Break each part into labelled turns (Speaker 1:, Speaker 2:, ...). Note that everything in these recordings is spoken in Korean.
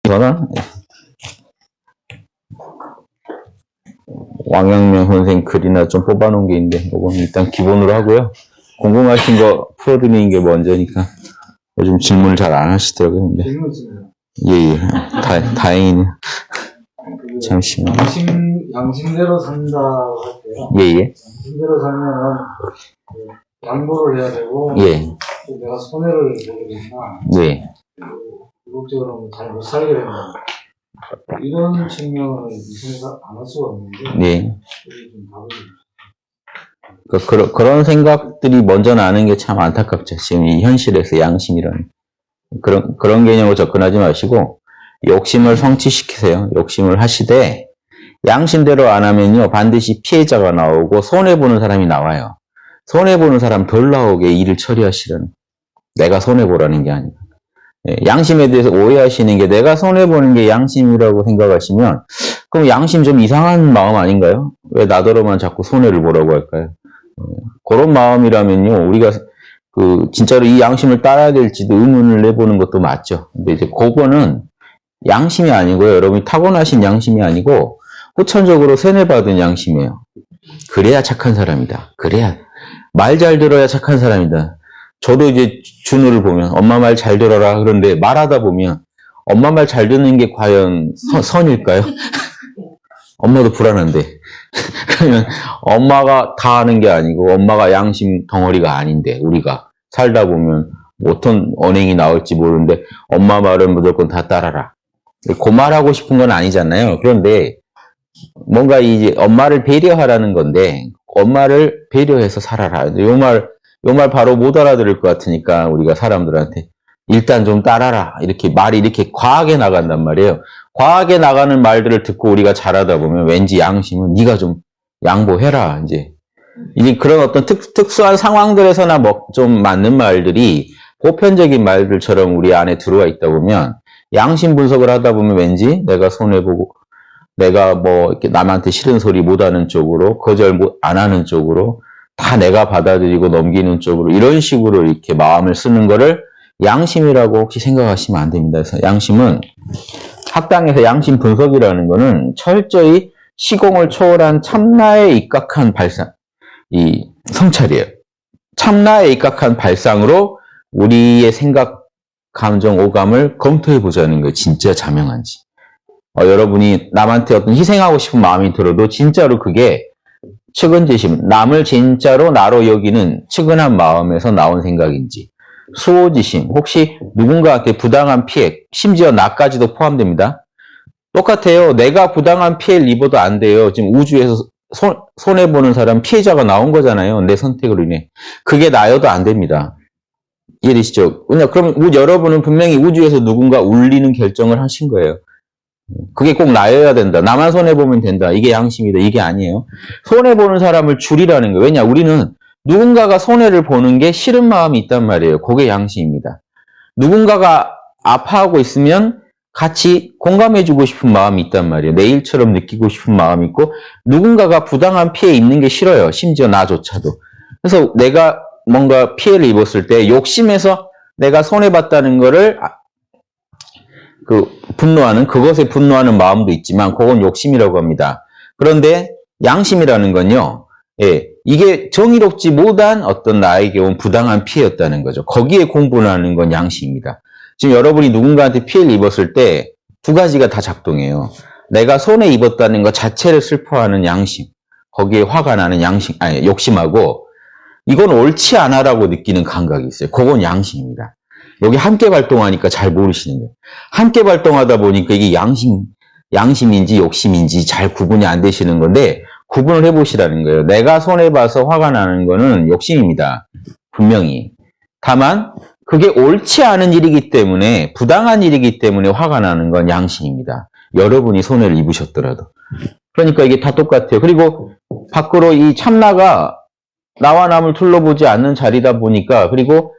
Speaker 1: 저는 왕양명 선생 글이나 좀 뽑아놓은 게 있는데 이건 일단 기본으로 하고요. 궁금하신 거 풀어드리는 게 먼저니까 요즘 질문을 잘 안 하시더라고요. 근데 예. 다행이네요. 잠시만요.
Speaker 2: 양심대로 산다 할 때요.
Speaker 1: 예.
Speaker 2: 양심대로 살면은 양보를 해야 되고 또 내가 손해를 보게 된다. 궁극적으로 잘 못 살게 된다. 이런 측면을 생각 안 할 수가 없는데 좀 답을
Speaker 1: 그런 생각들이 먼저 나는 게 참 안타깝죠. 지금 이 현실에서 양심이라는 그런 개념으로 접근하지 마시고 욕심을 성취시키세요. 욕심을 하시되 양심대로 안 하면요 반드시 피해자가 나오고 손해보는 사람이 나와요. 손해보는 사람 덜 나오게 일을 처리하시라는, 내가 손해보라는 게 아니고. 양심에 대해서 오해하시는 게 내가 손해보는 게 양심이라고 생각하시면 그럼 양심 좀 이상한 마음 아닌가요? 왜 나더러만 자꾸 손해를 보라고 할까요? 그런 마음이라면요 우리가 진짜로 이 양심을 따라야 될지도 의문을 내보는 것도 맞죠. 근데 이제 그거는 양심이 아니고요. 여러분이 타고나신 양심이 아니고 후천적으로 세뇌받은 양심이에요. 그래야 착한 사람이다. 그래야 말 잘 들어야 착한 사람이다. 저도 이제 준우를 보면 엄마 말 잘 들어라 그런데 말하다 보면 엄마 말 잘 듣는 게 과연 선일까요? 엄마도 불안한데 그러면 엄마가 다 하는 게 아니고 엄마가 양심 덩어리가 아닌데 우리가 살다 보면 어떤 언행이 나올지 모르는데 엄마 말은 무조건 다 따라라. 그 말하고 싶은 건 아니잖아요. 그런데 뭔가 이제 엄마를 배려하라는 건데 엄마를 배려해서 살아라. 요 말 바로 못 알아들을 것 같으니까 우리가 사람들한테 일단 좀 따라라. 이렇게 말이 이렇게 과하게 나간단 말이에요. 과하게 나가는 말들을 듣고 우리가 잘하다 보면 왠지 양심은 네가 좀 양보해라. 이제 그런 어떤 특수한 상황들에서나 좀 맞는 말들이 보편적인 말들처럼 우리 안에 들어와 있다 보면 양심 분석을 하다 보면 왠지 내가 손해보고 내가 이렇게 남한테 싫은 소리 못하는 쪽으로 거절 안 하는 쪽으로 다 내가 받아들이고 넘기는 쪽으로 이런 식으로 이렇게 마음을 쓰는 거를 양심이라고 혹시 생각하시면 안 됩니다. 그래서 양심은 학당에서 양심 분석이라는 거는 철저히 시공을 초월한 참나에 입각한 발상, 이 성찰이에요. 참나에 입각한 발상으로 우리의 생각, 감정, 오감을 검토해 보자는 거예요. 진짜 자명한지. 여러분이 남한테 어떤 희생하고 싶은 마음이 들어도 진짜로 그게 측은지심, 남을 진짜로 나로 여기는 측은한 마음에서 나온 생각인지, 수호지심, 혹시 누군가한테 부당한 피해, 심지어 나까지도 포함됩니다. 똑같아요. 내가 부당한 피해를 입어도 안 돼요. 지금 우주에서 손해보는 사람, 피해자가 나온 거잖아요. 내 선택으로 인해. 그게 나여도 안 됩니다. 이해되시죠? 그럼 여러분은 분명히 우주에서 누군가 울리는 결정을 하신 거예요. 그게 꼭 나여야 된다. 나만 손해보면 된다. 이게 양심이다. 이게 아니에요. 손해보는 사람을 줄이라는 거예요. 왜냐? 우리는 누군가가 손해를 보는 게 싫은 마음이 있단 말이에요. 그게 양심입니다. 누군가가 아파하고 있으면 같이 공감해주고 싶은 마음이 있단 말이에요. 내 일처럼 느끼고 싶은 마음이 있고 누군가가 부당한 피해 입는 게 싫어요. 심지어 나조차도. 그래서 내가 뭔가 피해를 입었을 때 욕심에서 내가 손해봤다는 거를 그것에 분노하는 마음도 있지만 그건 욕심이라고 합니다. 그런데 양심이라는 건요. 이게 정의롭지 못한 어떤 나에게 온 부당한 피해였다는 거죠. 거기에 공분하는 건 양심입니다. 지금 여러분이 누군가한테 피해를 입었을 때 두 가지가 다 작동해요. 내가 손해 입었다는 것 자체를 슬퍼하는 양심, 거기에 화가 나는 욕심하고 이건 옳지 않아라고 느끼는 감각이 있어요. 그건 양심입니다. 여기 함께 발동하니까 잘 모르시는 거예요. 함께 발동하다 보니까 이게 양심인지 욕심인지 잘 구분이 안 되시는 건데 구분을 해보시라는 거예요. 내가 손해봐서 화가 나는 거는 욕심입니다. 분명히. 다만 그게 옳지 않은 일이기 때문에 부당한 일이기 때문에 화가 나는 건 양심입니다. 여러분이 손해를 입으셨더라도. 그러니까 이게 다 똑같아요. 그리고 밖으로 이 참나가 나와 남을 둘러보지 않는 자리다 보니까 그리고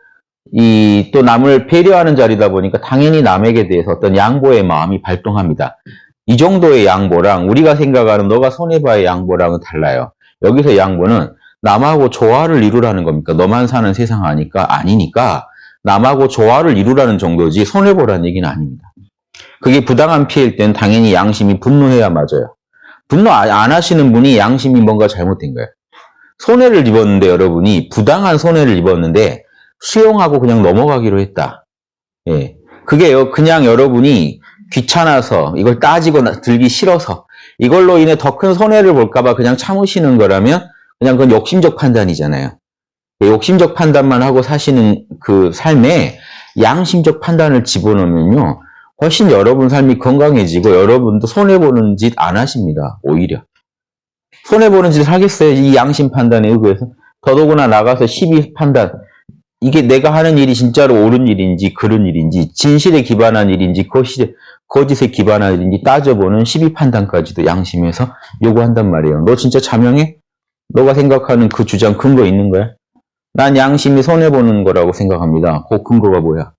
Speaker 1: 또 남을 배려하는 자리다 보니까 당연히 남에게 대해서 어떤 양보의 마음이 발동합니다. 이 정도의 양보랑 우리가 생각하는 너가 손해봐의 양보랑은 달라요. 여기서 양보는 남하고 조화를 이루라는 겁니까? 너만 사는 세상 아니니까 남하고 조화를 이루라는 정도지 손해보라는 얘기는 아닙니다. 그게 부당한 피해일 때는 당연히 양심이 분노해야 맞아요. 분노 안 하시는 분이 양심이 뭔가 잘못된 거예요. 손해를 입었는데 여러분이 부당한 손해를 입었는데 수용하고 그냥 넘어가기로 했다. 예. 그게요, 그냥 여러분이 귀찮아서 이걸 따지고 들기 싫어서 이걸로 인해 더 큰 손해를 볼까봐 그냥 참으시는 거라면 그냥 그건 욕심적 판단이잖아요. 욕심적 판단만 하고 사시는 그 삶에 양심적 판단을 집어넣으면요, 훨씬 여러분 삶이 건강해지고 여러분도 손해보는 짓 안 하십니다. 오히려. 손해보는 짓 하겠어요. 이 양심 판단에 의거해서. 더더구나 나가서 시비 판단. 이게 내가 하는 일이 진짜로 옳은 일인지 그른 일인지 진실에 기반한 일인지 거짓에 기반한 일인지 따져보는 시비 판단까지도 양심에서 요구한단 말이에요. 너 진짜 자명해? 너가 생각하는 그 주장 근거 있는 거야? 난 양심이 손해보는 거라고 생각합니다. 그 근거가 뭐야?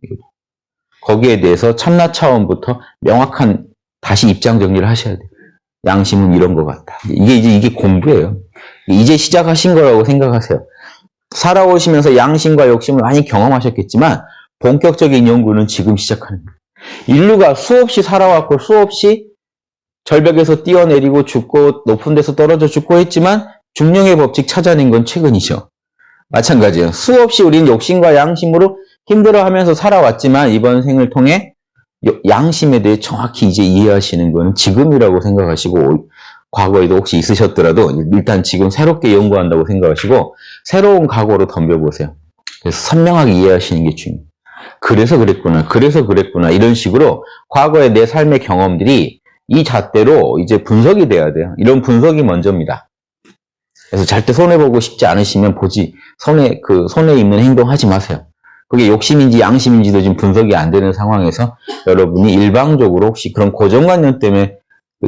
Speaker 1: 거기에 대해서 참나 차원부터 명확한 다시 입장 정리를 하셔야 돼요. 양심은 이런 것 같다. 이게 공부예요. 이제 시작하신 거라고 생각하세요. 살아오시면서 양심과 욕심을 많이 경험하셨겠지만 본격적인 연구는 지금 시작하는 거예요. 인류가 수없이 살아왔고 수없이 절벽에서 뛰어내리고 죽고 높은 데서 떨어져 죽고 했지만 중력의 법칙 찾아낸 건 최근이죠. 마찬가지예요. 수없이 우리는 욕심과 양심으로 힘들어하면서 살아왔지만 이번 생을 통해 양심에 대해 정확히 이제 이해하시는 거는 지금이라고 생각하시고, 과거에도 혹시 있으셨더라도 일단 지금 새롭게 연구한다고 생각하시고 새로운 각오로 덤벼보세요. 그래서 선명하게 이해하시는 게 중요해요. 그래서 그랬구나 이런 식으로 과거의 내 삶의 경험들이 이 잣대로 이제 분석이 돼야 돼요. 이런 분석이 먼저입니다. 그래서 절대 손해보고 싶지 않으시면 손해 입는 행동 하지 마세요. 그게 욕심인지 양심인지도 지금 분석이 안 되는 상황에서 여러분이 일방적으로 혹시 그런 고정관념 때문에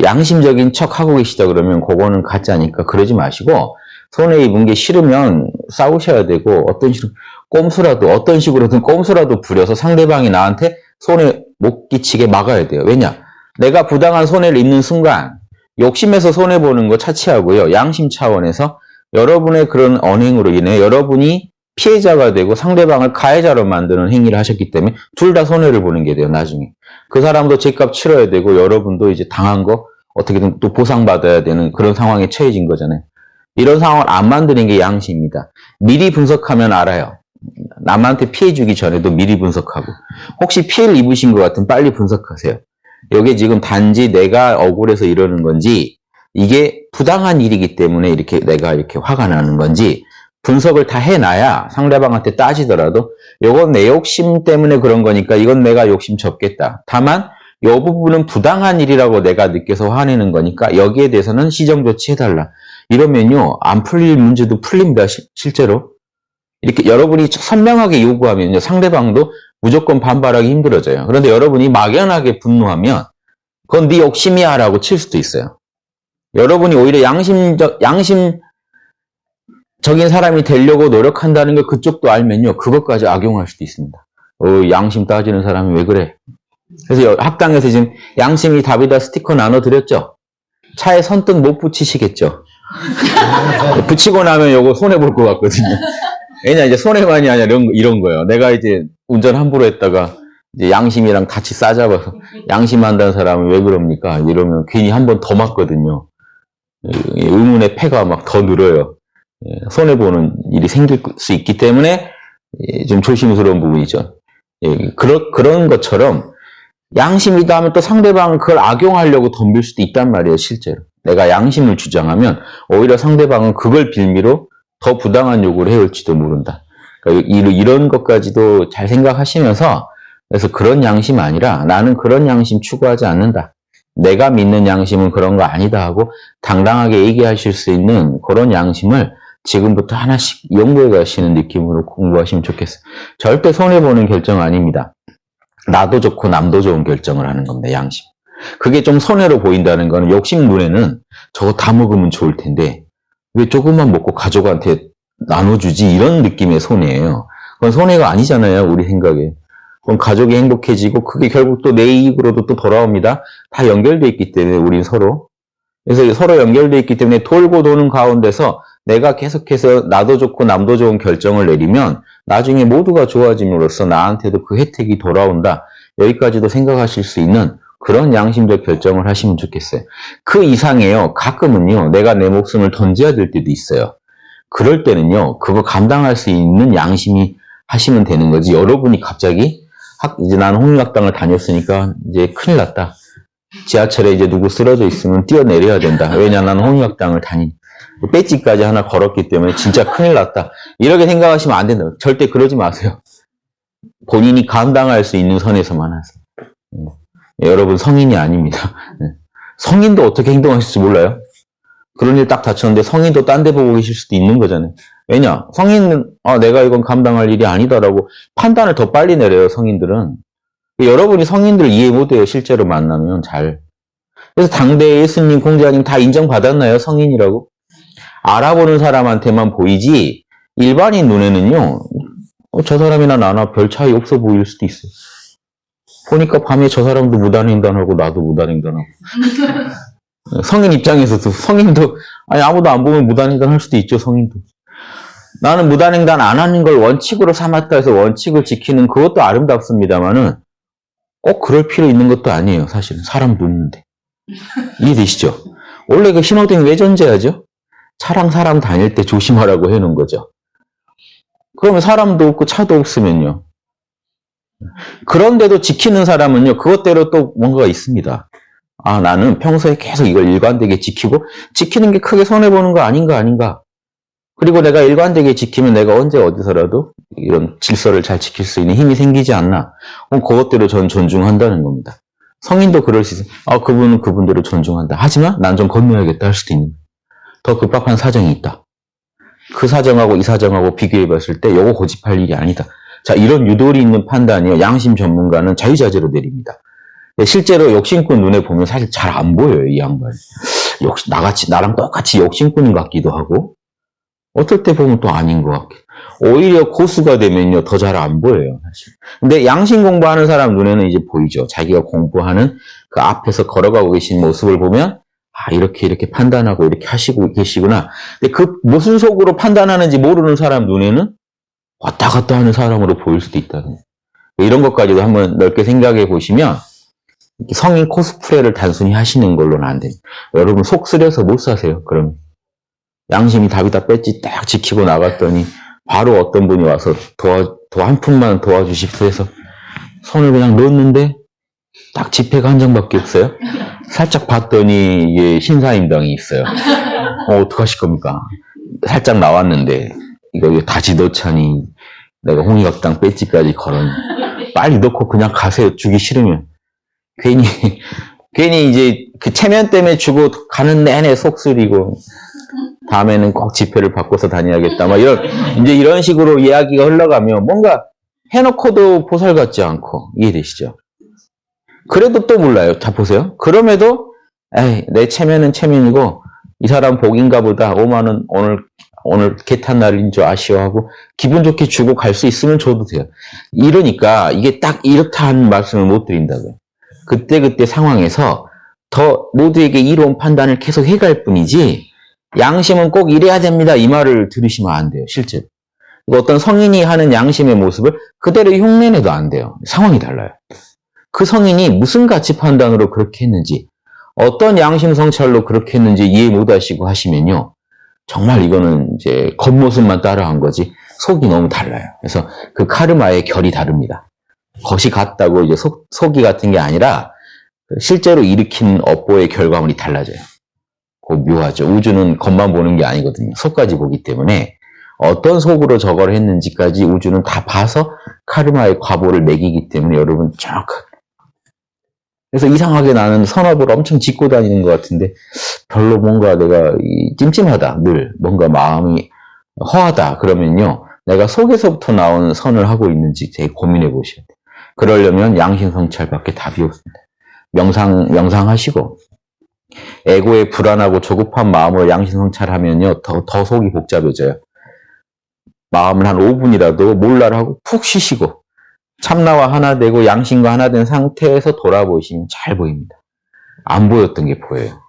Speaker 1: 양심적인 척 하고 계시다 그러면 그거는 가짜니까 그러지 마시고, 손해 입은 게 싫으면 싸우셔야 되고 어떤 식으로든 꼼수라도 부려서 상대방이 나한테 손해 못 끼치게 막아야 돼요. 왜냐? 내가 부당한 손해를 입는 순간 욕심에서 손해보는 거 차치하고요, 양심 차원에서 여러분의 그런 언행으로 인해 여러분이 피해자가 되고 상대방을 가해자로 만드는 행위를 하셨기 때문에 둘 다 손해를 보는 게 돼요. 나중에 그 사람도 죗값 치러야 되고 여러분도 이제 당한 거 어떻게든 또 보상받아야 되는 그런 상황에 처해진 거잖아요. 이런 상황을 안 만드는 게 양심입니다. 미리 분석하면 알아요. 남한테 피해 주기 전에도 미리 분석하고, 혹시 피해를 입으신 것 같으면 빨리 분석하세요. 여기 지금 단지 내가 억울해서 이러는 건지 이게 부당한 일이기 때문에 내가 이렇게 화가 나는 건지 분석을 다 해놔야 상대방한테 따지더라도 이건 내 욕심 때문에 그런 거니까 이건 내가 욕심 접겠다. 다만 이 부분은 부당한 일이라고 내가 느껴서 화내는 거니까 여기에 대해서는 시정 조치해달라. 이러면요, 안 풀릴 문제도 풀립니다. 실제로. 이렇게 여러분이 선명하게 요구하면요, 상대방도 무조건 반발하기 힘들어져요. 그런데 여러분이 막연하게 분노하면 그건 네 욕심이야 라고 칠 수도 있어요. 여러분이 오히려 양심적인 사람이 되려고 노력한다는 걸 그쪽도 알면요, 그것까지 악용할 수도 있습니다. 양심 따지는 사람이 왜 그래? 그래서 학당에서 지금 양심이 답이다 스티커 나눠드렸죠? 차에 선뜻 못 붙이시겠죠? 붙이고 나면 요거 손해볼 것 같거든요. 왜냐, 이제 손해만이 아니라 이런 거예요. 내가 이제 운전 함부로 했다가 이제 양심이랑 같이 싸잡아서 양심한다는 사람은 왜 그럽니까? 이러면 괜히 한 번 더 맞거든요. 의문의 패가 막 더 늘어요. 손해보는 일이 생길 수 있기 때문에 좀 조심스러운 부분이죠. 그런 것처럼 양심이다 하면 또 상대방은 그걸 악용하려고 덤빌 수도 있단 말이에요, 실제로. 내가 양심을 주장하면 오히려 상대방은 그걸 빌미로 더 부당한 요구를 해올지도 모른다. 그러니까 이런 것까지도 잘 생각하시면서, 그래서 그런 양심 아니라 나는 그런 양심 추구하지 않는다. 내가 믿는 양심은 그런 거 아니다 하고 당당하게 얘기하실 수 있는 그런 양심을 지금부터 하나씩 연구해 가시는 느낌으로 공부하시면 좋겠어요. 절대 손해보는 결정 아닙니다. 나도 좋고 남도 좋은 결정을 하는 겁니다, 양심. 그게 좀 손해로 보인다는 거는 욕심 눈에는 저거 다 먹으면 좋을 텐데 왜 조금만 먹고 가족한테 나눠주지, 이런 느낌의 손해예요. 그건 손해가 아니잖아요, 우리 생각에. 그럼 가족이 행복해지고 그게 결국 또 내 이익으로도 또 돌아옵니다. 다 연결돼 있기 때문에 우린 서로. 그래서 서로 연결돼 있기 때문에 돌고 도는 가운데서 내가 계속해서 나도 좋고 남도 좋은 결정을 내리면 나중에 모두가 좋아짐으로써 나한테도 그 혜택이 돌아온다. 여기까지도 생각하실 수 있는 그런 양심적 결정을 하시면 좋겠어요. 그 이상에요. 가끔은요. 내가 내 목숨을 던져야 될 때도 있어요. 그럴 때는요. 그거 감당할 수 있는 양심이 하시면 되는 거지. 여러분이 갑자기 이제 나는 홍익학당을 다녔으니까 이제 큰일 났다. 지하철에 이제 누구 쓰러져 있으면 뛰어내려야 된다. 왜냐 나는 홍익학당을 배지까지 하나 걸었기 때문에 진짜 큰일 났다. 이렇게 생각하시면 안 된다. 절대 그러지 마세요. 본인이 감당할 수 있는 선에서만 하세요. 여러분 성인이 아닙니다. 성인도 어떻게 행동하실지 몰라요. 그런 일 딱 닥쳤는데 성인도 딴 데 보고 계실 수도 있는 거잖아요. 왜냐? 성인은 내가 이건 감당할 일이 아니다라고 판단을 더 빨리 내려요. 성인들은. 여러분이 성인들을 이해 못해요. 실제로 만나면 잘. 그래서 당대 예수님, 공자님 다 인정받았나요? 성인이라고? 알아보는 사람한테만 보이지 일반인 눈에는요. 저 사람이나 나나 별 차이 없어 보일 수도 있어요. 보니까 밤에 저 사람도 무단횡단하고 나도 무단횡단하고. 성인 입장에서도 성인도 아무도 안 보면 무단횡단 할 수도 있죠. 성인도. 나는 무단횡단 안 하는 걸 원칙으로 삼았다 해서 원칙을 지키는 그것도 아름답습니다만은 꼭 그럴 필요 있는 것도 아니에요. 사실은 사람 놓는데. 이해되시죠? 원래 그 신호등 왜 전제하죠? 차랑 사람 다닐 때 조심하라고 해놓은 거죠. 그러면 사람도 없고 차도 없으면요. 그런데도 지키는 사람은요. 그것대로 또 뭔가가 있습니다. 나는 평소에 계속 이걸 일관되게 지키고 지키는 게 크게 손해보는 거 아닌가. 그리고 내가 일관되게 지키면 내가 언제 어디서라도 이런 질서를 잘 지킬 수 있는 힘이 생기지 않나. 그것대로 전 존중한다는 겁니다. 성인도 그럴 수 있어요. 그분은 그분대로 존중한다. 하지만 난 좀 건너야겠다 할 수도 있는 거예요. 더 급박한 사정이 있다. 그 사정하고 이 사정하고 비교해 봤을 때 요거 고집할 일이 아니다. 자, 이런 유도리 있는 판단이요. 양심 전문가는 자유자재로 내립니다. 실제로 욕심꾼 눈에 보면 사실 잘 안 보여요. 이 양반이. 나랑 똑같이 욕심꾼인 것 같기도 하고 어떨 때 보면 또 아닌 것 같고 오히려 고수가 되면요. 더 잘 안 보여요. 사실. 근데 양심 공부하는 사람 눈에는 이제 보이죠. 자기가 공부하는 그 앞에서 걸어가고 계신 모습을 보면 이렇게 판단하고 이렇게 하시고 계시구나. 근데 그 무슨 속으로 판단하는지 모르는 사람 눈에는 왔다 갔다 하는 사람으로 보일 수도 있다는 거예요. 이런 것까지도 한번 넓게 생각해 보시면 성인 코스프레를 단순히 하시는 걸로는 안 돼요. 여러분 속 쓰려서 못 사세요. 그럼 양심이 답이다 뺐지 딱 지키고 나갔더니 바로 어떤 분이 와서 한 푼만 도와주십시오 해서 손을 그냥 넣었는데 딱 지폐가 한 장밖에 없어요. 살짝 봤더니 이게 신사임당이 있어요. 어떡하실 겁니까? 살짝 나왔는데 이거 다시 넣자니 내가 홍익학당 배지까지 걸었니. 빨리 넣고 그냥 가세요. 주기 싫으면. 괜히 이제 그 체면 때문에 주고 가는 내내 속쓰리고 다음에는 꼭 지폐를 바꿔서 다녀야겠다. 이런 식으로 이야기가 흘러가면 뭔가 해놓고도 보살 같지 않고 이해되시죠? 그래도 또 몰라요. 다 보세요. 그럼에도 내 체면은 체면이고 이 사람 복인가 보다. 5만 원 오늘 개탄 날인 줄 아쉬워하고 기분 좋게 주고 갈 수 있으면 줘도 돼요. 이러니까 이게 딱 이렇다는 말씀을 못 드린다고요. 그때 상황에서 더 모두에게 이로운 판단을 계속 해갈 뿐이지 양심은 꼭 이래야 됩니다. 이 말을 들으시면 안 돼요. 실제로. 어떤 성인이 하는 양심의 모습을 그대로 흉내내도 안 돼요. 상황이 달라요. 그 성인이 무슨 가치 판단으로 그렇게 했는지 어떤 양심 성찰로 그렇게 했는지 이해 못하시고 하시면요. 정말 이거는 이제 겉모습만 따라한 거지 속이 너무 달라요. 그래서 그 카르마의 결이 다릅니다. 겉이 같다고 이제 속이 같은 게 아니라 실제로 일으킨 업보의 결과물이 달라져요. 그 묘하죠. 우주는 겉만 보는 게 아니거든요. 속까지 보기 때문에 어떤 속으로 저걸 했는지까지 우주는 다 봐서 카르마의 과보를 매기기 때문에 여러분 정확하게. 그래서 이상하게 나는 선업을 엄청 짓고 다니는 것 같은데 별로 뭔가 내가 찜찜하다. 늘 뭔가 마음이 허하다. 그러면요. 내가 속에서부터 나오는 선을 하고 있는지 되게 고민해 보셔야 돼요. 그러려면 양심성찰밖에 답이 없습니다. 명상하시고 에고의 불안하고 조급한 마음으로 양심성찰하면요. 더 속이 복잡해져요. 마음을 한 5분이라도 몰라를 하고 푹 쉬시고 참나와 하나 되고 양심과 하나 된 상태에서 돌아보시면 잘 보입니다. 안 보였던 게 보여요.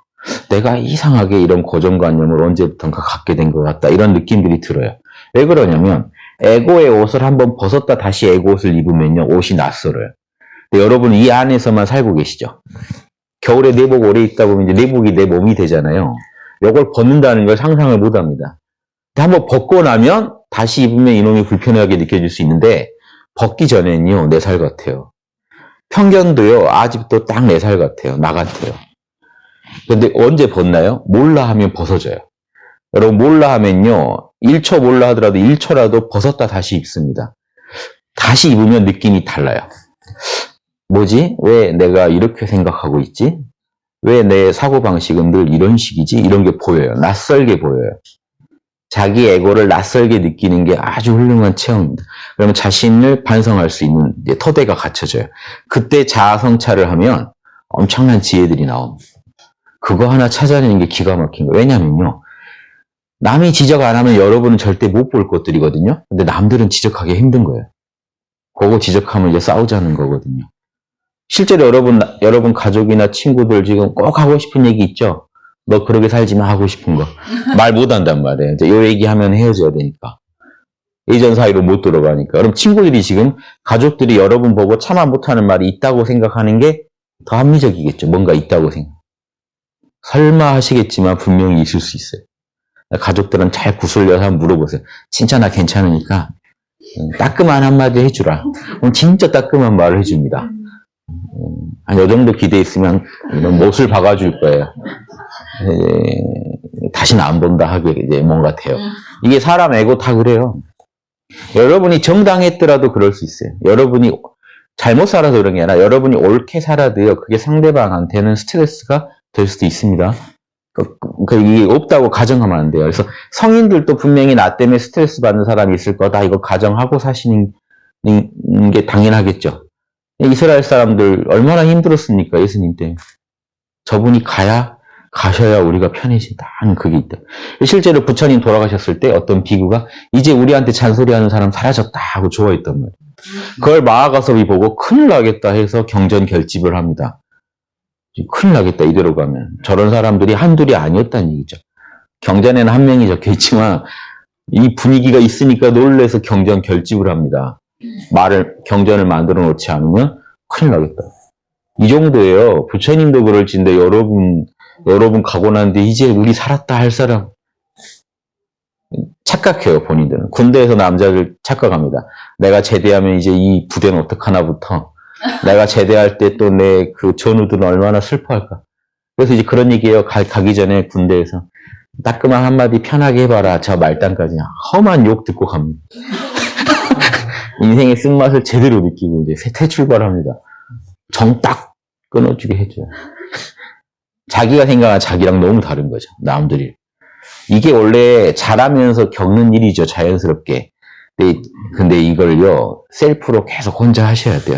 Speaker 1: 내가 이상하게 이런 고정관념을 언제부턴가 갖게 된 것 같다. 이런 느낌들이 들어요. 왜 그러냐면 에고의 옷을 한번 벗었다 다시 에고 옷을 입으면요. 옷이 낯설어요. 근데 여러분은 이 안에서만 살고 계시죠. 겨울에 내복 오래 입다 보면 이제 내복이 내 몸이 되잖아요. 이걸 벗는다는 걸 상상을 못 합니다. 한번 벗고 나면 다시 입으면 이놈이 불편하게 느껴질 수 있는데 벗기 전에는요, 4살 같아요. 편견도요, 아직도 딱 4살 같아요. 나 같아요. 근데 언제 벗나요? 몰라 하면 벗어져요. 여러분, 몰라 하면요, 1초 몰라 하더라도 1초라도 벗었다 다시 입습니다. 다시 입으면 느낌이 달라요. 뭐지? 왜 내가 이렇게 생각하고 있지? 왜 내 사고방식은 늘 이런 식이지? 이런 게 보여요. 낯설게 보여요. 자기 에고를 낯설게 느끼는 게 아주 훌륭한 체험입니다. 그러면 자신을 반성할 수 있는 토대가 갖춰져요. 그때 자아 성찰을 하면 엄청난 지혜들이 나옵니다. 그거 하나 찾아내는 게 기가 막힌 거예요. 왜냐면요, 남이 지적 안 하면 여러분은 절대 못 볼 것들이거든요. 근데 남들은 지적하기 힘든 거예요. 그거 지적하면 이제 싸우자는 거거든요. 실제로 여러분 가족이나 친구들 지금 꼭 하고 싶은 얘기 있죠? 너 그렇게 살지 마 하고 싶은 거. 말 못한단 말이에요. 이제 요 얘기하면 헤어져야 되니까. 예전 사이로 못 들어가니까. 그럼 친구들이 지금 가족들이 여러분 보고 참아 못하는 말이 있다고 생각하는 게 더 합리적이겠죠. 뭔가 있다고 생각. 설마 하시겠지만 분명히 있을 수 있어요. 가족들은 잘 구슬려서 한번 물어보세요. 진짜 나 괜찮으니까 따끔한 한마디 해주라. 그럼 진짜 따끔한 말을 해줍니다. 한 요 정도 기대 있으면 못을 박아줄 거예요. 다시는 안 본다 하게 이제 뭔가 돼요. 이게 사람 에고 다 그래요. 여러분이 정당했더라도 그럴 수 있어요. 여러분이 잘못 살아서 그런 게 아니라 여러분이 옳게 살아도요, 그게 상대방한테는 스트레스가 될 수도 있습니다. 이게 없다고 가정하면 안 돼요. 그래서 성인들도 분명히 나 때문에 스트레스 받는 사람이 있을 거다. 이거 가정하고 사시는 게 당연하겠죠. 이스라엘 사람들 얼마나 힘들었습니까? 예수님 때문에. 저분이 가셔야 우리가 편해진다 하는 그게 있다. 실제로 부처님 돌아가셨을 때 어떤 비구가 이제 우리한테 잔소리하는 사람 사라졌다 하고 좋아했단 말이에요. 그걸 마하가섭이 보고 큰일 나겠다 해서 경전 결집을 합니다. 큰일 나겠다 이대로 가면. 저런 사람들이 한둘이 아니었다는 얘기죠. 경전에는 한 명이 적혀있지만 이 분위기가 있으니까 놀래서 경전 결집을 합니다. 경전을 만들어 놓지 않으면 큰일 나겠다. 이 정도예요. 부처님도 그럴진데 여러분 가고 난 뒤에 이제 우리 살았다 할 사람 착각해요. 본인들은. 군대에서 남자들 착각합니다. 내가 제대하면 이제 이 부대는 어떡하나부터 내가 제대할 때 또 내 그 전우들은 얼마나 슬퍼할까. 그래서 이제 그런 얘기예요. 가기 전에 군대에서 따끔한 한마디 편하게 해봐라. 저 말단까지 험한 욕 듣고 갑니다. 인생의 쓴맛을 제대로 느끼고 이제 새 출발합니다. 정 딱 끊어주게 해줘요. 자기가 생각한 자기랑 너무 다른 거죠. 남들이. 이게 원래 자라면서 겪는 일이죠. 자연스럽게. 근데 이걸요, 셀프로 계속 혼자 하셔야 돼요.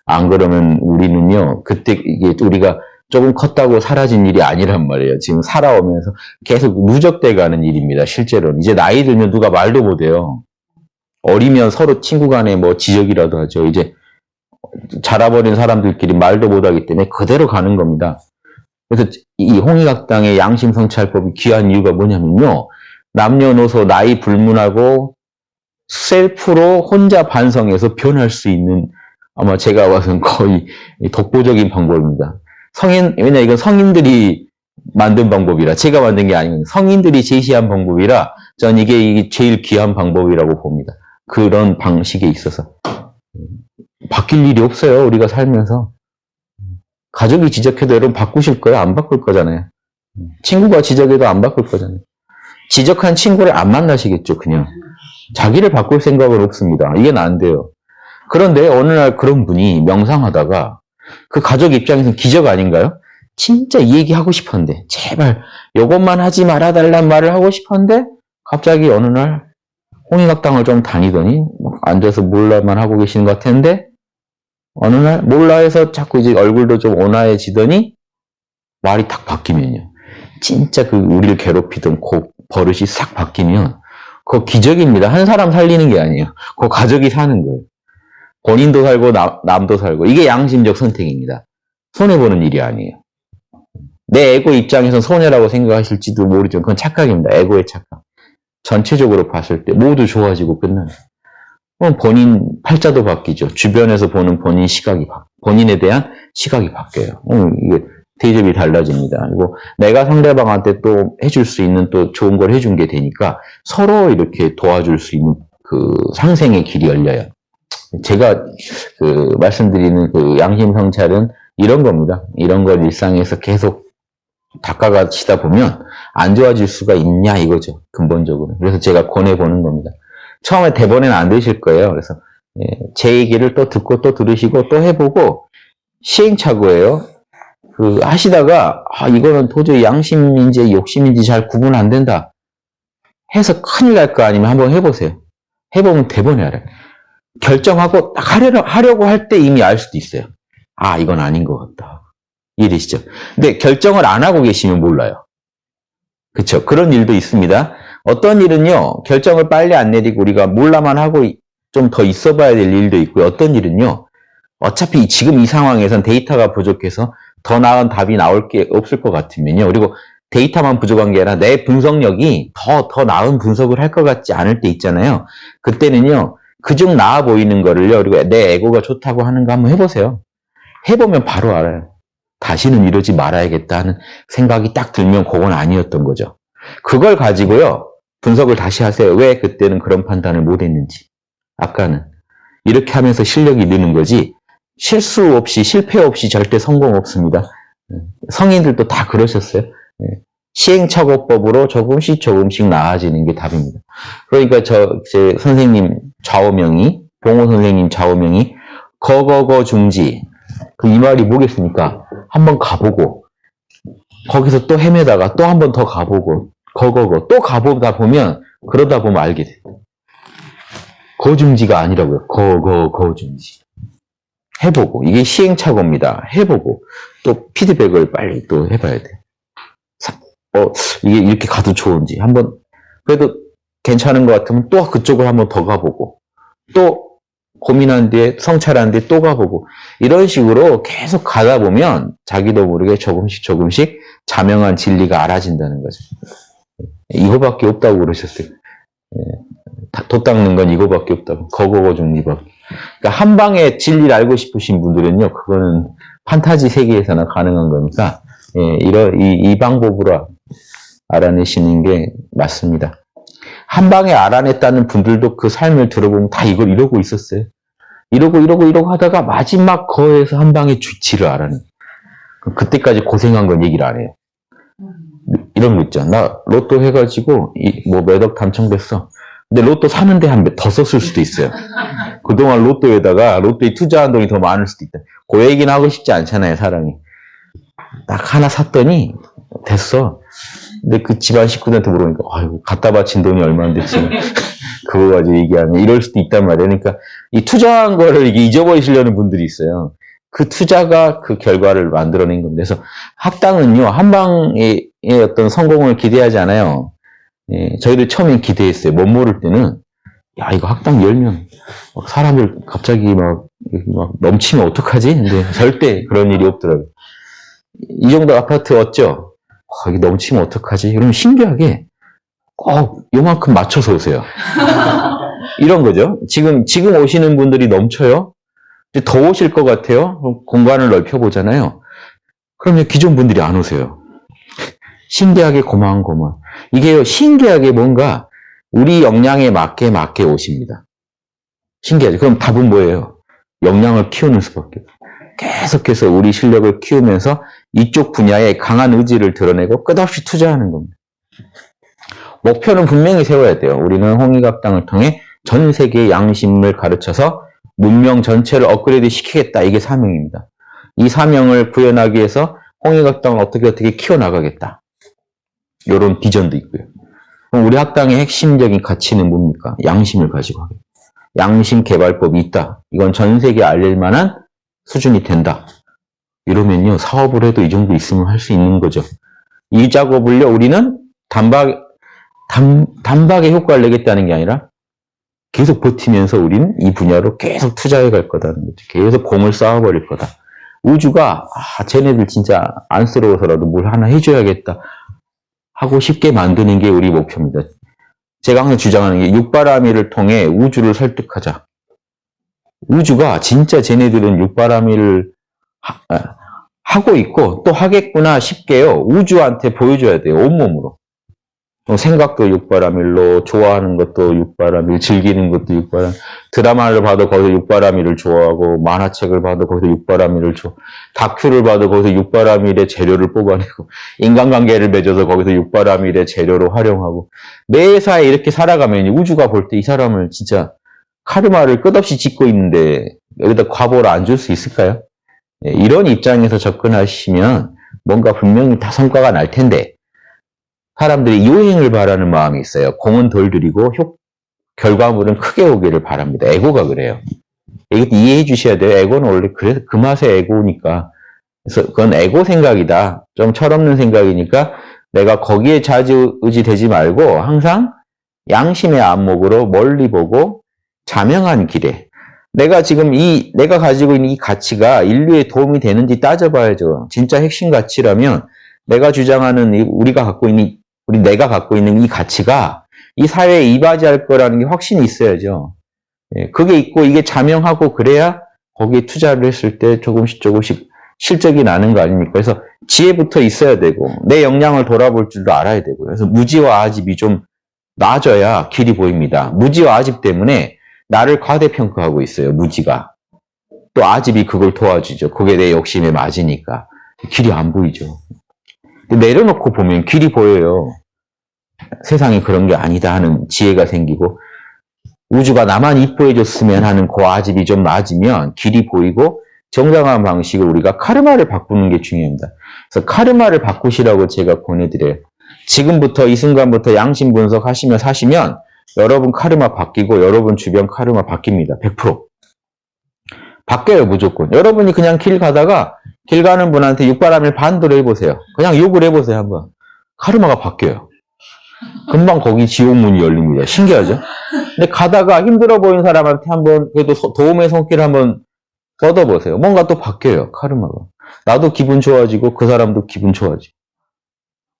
Speaker 1: 안 그러면 우리는요, 그때 이게 우리가 조금 컸다고 사라진 일이 아니란 말이에요. 지금 살아오면서 계속 누적돼 가는 일입니다. 실제로는. 이제 나이 들면 누가 말도 못해요. 어리면 서로 친구 간에 뭐 지적이라도 하죠. 이제 자라버린 사람들끼리 말도 못하기 때문에 그대로 가는 겁니다. 그래서 이 홍익학당의 양심성찰법이 귀한 이유가 뭐냐면요. 남녀노소 나이 불문하고 셀프로 혼자 반성해서 변할 수 있는, 아마 제가 봐서는 거의 독보적인 방법입니다. 왜냐 이건 성인들이 만든 방법이라, 제가 만든 게 아니고 성인들이 제시한 방법이라 전 이게 제일 귀한 방법이라고 봅니다. 그런 방식에 있어서 바뀔 일이 없어요. 우리가 살면서. 가족이 지적해도 여러분 바꾸실 거예요? 안 바꿀 거잖아요. 친구가 지적해도 안 바꿀 거잖아요. 지적한 친구를 안 만나시겠죠, 그냥. 자기를 바꿀 생각은 없습니다. 이건 안 돼요. 그런데 어느 날 그런 분이 명상하다가 그 가족 입장에서는 기적 아닌가요? 진짜 이 얘기 하고 싶었는데, 제발 이것만 하지 말아달란 말을 하고 싶었는데 갑자기 어느 날 홍익학당을 좀 다니더니 앉아서 몰라만 하고 계시는 것 같았는데 어느 날 몰라해서 자꾸 이제 얼굴도 좀 온화해지더니 말이 탁 바뀌면요. 진짜 그 우리를 괴롭히던 그 버릇이 싹 바뀌면 그거 기적입니다. 한 사람 살리는 게 아니에요. 그 가족이 사는 거예요. 본인도 살고 남도 살고. 이게 양심적 선택입니다. 손해보는 일이 아니에요. 내 에고 입장에서 손해라고 생각하실지도 모르지만 그건 착각입니다. 에고의 착각. 전체적으로 봤을 때 모두 좋아지고 끝나요. 그럼 본인 팔자도 바뀌죠. 주변에서 보는 본인에 대한 시각이 바뀌어요. 이게 대접이 달라집니다. 그리고 내가 상대방한테 또 해줄 수 있는 또 좋은 걸 해준 게 되니까 서로 이렇게 도와줄 수 있는 그 상생의 길이 열려요. 제가 말씀드리는 그 양심 성찰은 이런 겁니다. 이런 걸 일상에서 계속 닦아가시다 보면 안 좋아질 수가 있냐 이거죠. 근본적으로. 그래서 제가 권해보는 겁니다. 처음에 대본에는 안 되실 거예요. 그래서 제 얘기를 또 듣고 또 들으시고 또 해보고 시행착오예요. 하시다가 이거는 도저히 양심인지 욕심인지 잘 구분 안 된다 해서 큰일 날 거 아니면 한번 해보세요. 해보면 대본에 알아요. 결정하고 딱 하려고 할 때 이미 알 수도 있어요. 이건 아닌 것 같다. 이해되시죠? 근데 결정을 안 하고 계시면 몰라요. 그쵸? 그런 일도 있습니다. 어떤 일은요, 결정을 빨리 안 내리고 우리가 몰라만 하고 좀 더 있어 봐야 될 일도 있고요. 어떤 일은요, 어차피 지금 이 상황에선 데이터가 부족해서 더 나은 답이 나올 게 없을 것 같으면요. 그리고 데이터만 부족한 게 아니라 내 분석력이 더 나은 분석을 할 것 같지 않을 때 있잖아요. 그때는요, 그중 나아 보이는 거를요, 그리고 내 에고가 좋다고 하는 거 한번 해보세요. 해보면 바로 알아요. 다시는 이러지 말아야겠다 하는 생각이 딱 들면 그건 아니었던 거죠. 그걸 가지고요, 분석을 다시 하세요. 왜 그때는 그런 판단을 못 했는지. 아까는. 이렇게 하면서 실력이 느는 거지, 실수 없이, 실패 없이 절대 성공 없습니다. 성인들도 다 그러셨어요. 시행착오법으로 조금씩 나아지는 게 답입니다. 그러니까 제 선생님 좌우명이, 봉호 선생님 좌우명이, 거거거중지. 이 말이 뭐겠습니까? 한번 가보고, 거기서 또 헤매다가 또 한 번 더 가보고, 또 가보다 보면, 그러다 보면 알게 돼요. 거중지가 아니라고요. 거중지. 해보고, 이게 시행착오입니다. 해보고, 또 피드백을 빨리 또 해봐야 돼요. 이게 이렇게 가도 좋은지, 한번, 그래도 괜찮은 것 같으면 또 그쪽을 한번 더 가보고, 또 고민한 뒤에, 성찰한 뒤에 또 가보고, 이런 식으로 계속 가다 보면 자기도 모르게 조금씩 자명한 진리가 알아진다는 거죠. 이거밖에 없다고 그러셨어요. 돛 닦는 건 이거밖에 없다고. 거거거중지밖에. 그러니까 한 방에 진리를 알고 싶으신 분들은요, 그거는 판타지 세계에서나 가능한 거니까, 이 방법으로 알아내시는 게 맞습니다. 한 방에 알아냈다는 분들도 그 삶을 들어보면 다 이걸 이러고 있었어요. 이러고 하다가 마지막 거에서 한 방에 주치를 알아내. 그때까지 고생한 건 얘기를 안 해요. 이런 거 있잖아. 나 로또 해가지고 몇 억 당첨됐어. 근데 로또 사는데 한 몇 더 썼을 수도 있어요. 그동안 로또에 투자한 돈이 더 많을 수도 있다. 그 얘기는 하고 싶지 않잖아요, 사람이. 딱 하나 샀더니 됐어. 근데 그 집안 식구들한테 물어보니까 아이고 갖다 바친 돈이 얼마인데 지금 그거 가지고 얘기하면 이럴 수도 있단 말이에요. 그러니까 이 투자한 거를 이게 잊어버리시려는 분들이 있어요. 그 투자가 그 결과를 만들어낸 겁니다. 그래서 학당은요, 한 방의 어떤 성공을 기대하지 않아요. 저희들 처음에 기대했어요. 못 모를 때는 야 이거 학당 열면 사람들 갑자기 막 넘치면 어떡하지? 근데 절대 그런 일이 없더라고요. 이 정도 아파트 얻죠? 이게 넘치면 어떡하지? 그러면 신기하게 요만큼 맞춰서 오세요. 이런 거죠. 지금 오시는 분들이 넘쳐요. 이제 더 오실 것 같아요. 그럼 공간을 넓혀보잖아요. 그러면 기존 분들이 안 오세요. 신기하게 고만고만. 이게요, 신기하게 뭔가 우리 역량에 맞게 오십니다. 신기하죠? 그럼 답은 뭐예요? 역량을 키우는 수밖에. 계속해서 우리 실력을 키우면서 이쪽 분야에 강한 의지를 드러내고 끝없이 투자하는 겁니다. 목표는 분명히 세워야 돼요. 우리는 홍익학당을 통해 전 세계의 양심을 가르쳐서 문명 전체를 업그레이드 시키겠다. 이게 사명입니다. 이 사명을 구현하기 위해서 홍익학당을 어떻게 키워나가겠다. 이런 비전도 있고요. 그럼 우리 학당의 핵심적인 가치는 뭡니까? 양심을 가지고 하겠다. 양심 개발법이 있다. 이건 전 세계에 알릴 만한 수준이 된다. 이러면요, 사업을 해도 이 정도 있으면 할 수 있는 거죠. 이 작업을요, 우리는 단박에 효과를 내겠다는 게 아니라 계속 버티면서 우리는 이 분야로 계속 투자해 갈 거다는 거죠. 계속 공을 쌓아버릴 거다. 우주가, 쟤네들 진짜 안쓰러워서라도 뭘 하나 해줘야겠다 하고 쉽게 만드는 게 우리 목표입니다. 제가 항상 주장하는 게 육바라밀을 통해 우주를 설득하자. 우주가 진짜 쟤네들은 육바라밀을 하고 있고 또 하겠구나 싶게요. 우주한테 보여줘야 돼요. 온몸으로. 생각도 육바라밀로, 좋아하는 것도 육바라밀, 즐기는 것도 육바라밀, 드라마를 봐도 거기서 육바라밀을 좋아하고, 만화책을 봐도 거기서 육바라밀을 다큐를 봐도 거기서 육바라밀의 재료를 뽑아내고, 인간관계를 맺어서 거기서 육바라밀의 재료로 활용하고, 매사에 이렇게 살아가면 우주가 볼 때 이 사람을 진짜 카르마를 끝없이 짓고 있는데 여기다 과보를 안 줄 수 있을까요? 이런 입장에서 접근하시면 뭔가 분명히 다 성과가 날 텐데, 사람들이 요행을 바라는 마음이 있어요. 공은 덜 들이고 결과물은 크게 오기를 바랍니다. 에고가 그래요. 이것도 이해해 주셔야 돼요. 에고는 원래 그 맛의 에고니까. 그래서 그건 에고 생각이다. 좀 철없는 생각이니까 내가 거기에 좌지우지 되지 말고 항상 양심의 안목으로 멀리 보고 자명한 길에 내가 지금 내가 가지고 있는 이 가치가 인류에 도움이 되는지 따져봐야죠. 진짜 핵심 가치라면 내가 주장하는 내가 갖고 있는 이 가치가 이 사회에 이바지할 거라는 게 확신이 있어야죠. 그게 있고 이게 자명하고 그래야 거기에 투자를 했을 때 조금씩 실적이 나는 거 아닙니까? 그래서 지혜부터 있어야 되고 내 역량을 돌아볼 줄도 알아야 되고요. 그래서 무지와 아집이 좀 나아져야 길이 보입니다. 무지와 아집 때문에 나를 과대평가하고 있어요. 무지가. 또 아집이 그걸 도와주죠. 그게 내 욕심에 맞으니까. 길이 안 보이죠. 내려놓고 보면 길이 보여요. 세상이 그런 게 아니다 하는 지혜가 생기고 우주가 나만 이뻐해줬으면 하는 그 아집이 좀 낮으면 길이 보이고 정당한 방식으로 우리가 카르마를 바꾸는 게 중요합니다. 그래서 카르마를 바꾸시라고 제가 권해드려요. 지금부터 이 순간부터 양심 분석하시며 사시면 여러분 카르마 바뀌고 여러분 주변 카르마 바뀝니다. 100%. 바뀌어요, 무조건. 여러분이 그냥 길 가다가 길 가는 분한테 육바라밀 반대로 해보세요. 그냥 욕을 해보세요, 한번. 카르마가 바뀌어요. 금방 거기 지옥문이 열립니다. 신기하죠? 근데 가다가 힘들어 보이는 사람한테 한번 그래도 도움의 손길 한번 뻗어보세요. 뭔가 또 바뀌어요, 카르마가. 나도 기분 좋아지고 그 사람도 기분 좋아지고.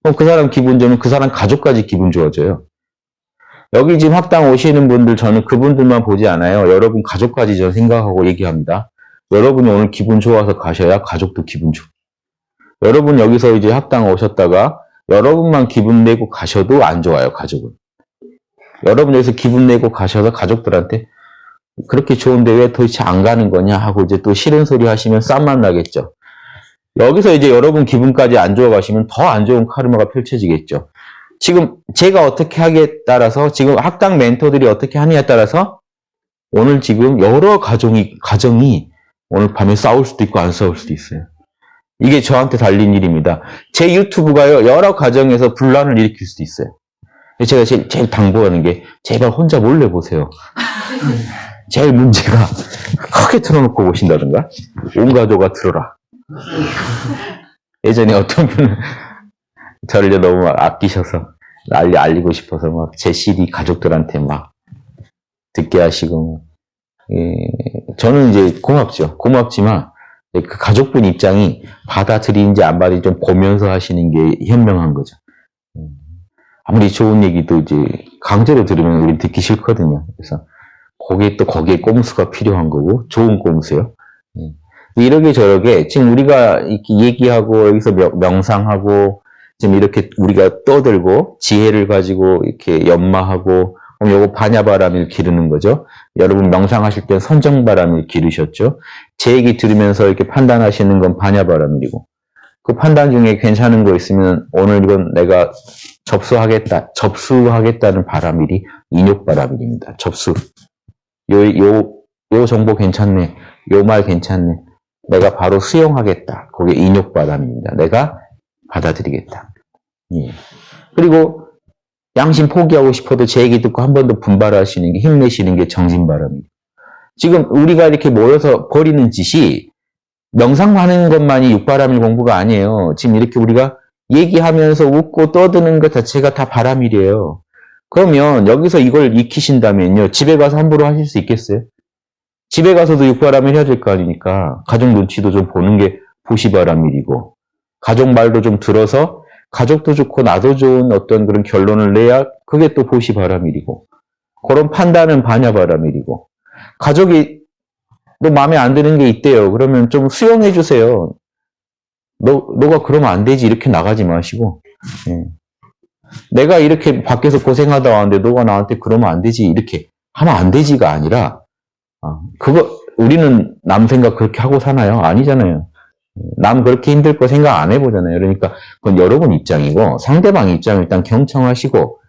Speaker 1: 그럼 그 사람 기분 좋으면 그 사람 가족까지 기분 좋아져요. 여기 지금 학당 오시는 분들 저는 그분들만 보지 않아요. 여러분 가족까지 저는 생각하고 얘기합니다. 여러분이 오늘 기분 좋아서 가셔야 가족도 기분 좋아요. 여러분 여기서 이제 학당 오셨다가 여러분만 기분 내고 가셔도 안 좋아요, 가족은. 여러분 여기서 기분 내고 가셔서 가족들한테 그렇게 좋은데 왜 도대체 안 가는 거냐 하고 이제 또 싫은 소리 하시면 쌈만 나겠죠. 여기서 이제 여러분 기분까지 안 좋아 가시면 더 안 좋은 카르마가 펼쳐지겠죠. 지금 제가 어떻게 하기에 따라서 지금 학당 멘토들이 어떻게 하느냐에 따라서 오늘 지금 여러 가정이 오늘 밤에 싸울 수도 있고 안 싸울 수도 있어요. 이게 저한테 달린 일입니다. 제 유튜브가요 여러 가정에서 분란을 일으킬 수도 있어요. 제가 제일 당부하는 게 제발 혼자 몰래 보세요. 제일 문제가 크게 틀어놓고 보신다든가 온 가족아 들어라. 예전에 어떤 분은 저를 너무 막 아끼셔서 알리고 싶어서 막 제 CD 가족들한테 막 듣게 하시고 저는 이제 고맙지만 그 가족분 입장이 받아들이는지 안 받아들이는지 좀 보면서 하시는 게 현명한 거죠. 아무리 좋은 얘기도 이제 강제로 들으면 우리 듣기 싫거든요. 그래서 거기에 꼼수가 필요한 거고 좋은 꼼수요. 이러게 저러게 지금 우리가 이렇게 얘기하고 여기서 명상하고 지금 이렇게 우리가 떠들고 지혜를 가지고 이렇게 연마하고 그럼 요거 반야바람을 기르는 거죠. 여러분 명상하실 때 선정바람을 기르셨죠. 제 얘기 들으면서 이렇게 판단하시는 건 반야바람이고 그 판단 중에 괜찮은 거 있으면 오늘 이건 내가 접수하겠다는 바람일이 인욕바람일입니다. 접수. 요 정보 괜찮네. 요 말 괜찮네. 내가 바로 수용하겠다. 그게 인욕바람입니다. 내가 받아들이겠다. 예. 그리고 양심 포기하고 싶어도 제 얘기 듣고 한 번 더 분발하시는 게 힘내시는 게 정진바람입니다. 지금 우리가 이렇게 모여서 벌이는 짓이 명상하는 것만이 육바람일 공부가 아니에요. 지금 이렇게 우리가 얘기하면서 웃고 떠드는 것 자체가 다 바람일이에요. 그러면 여기서 이걸 익히신다면요. 집에 가서 함부로 하실 수 있겠어요? 집에 가서도 육바람일 해야 될 거 아닙니까? 가족 눈치도 좀 보는 게 보시바람일이고 가족 말도 좀 들어서 가족도 좋고 나도 좋은 어떤 그런 결론을 내야 그게 또 보시바람일이고 그런 판단은 반야바람일이고 가족이 너 마음에 안 드는 게 있대요. 그러면 좀 수용해 주세요. 너가 그러면 안 되지. 이렇게 나가지 마시고. 예. 내가 이렇게 밖에서 고생하다 왔는데 너가 나한테 그러면 안 되지. 이렇게 하면 안 되지가 아니라, 우리는 남 생각 그렇게 하고 사나요? 아니잖아요. 남 그렇게 힘들 거 생각 안 해보잖아요. 그러니까 그건 여러분 입장이고 상대방 입장을 일단 경청하시고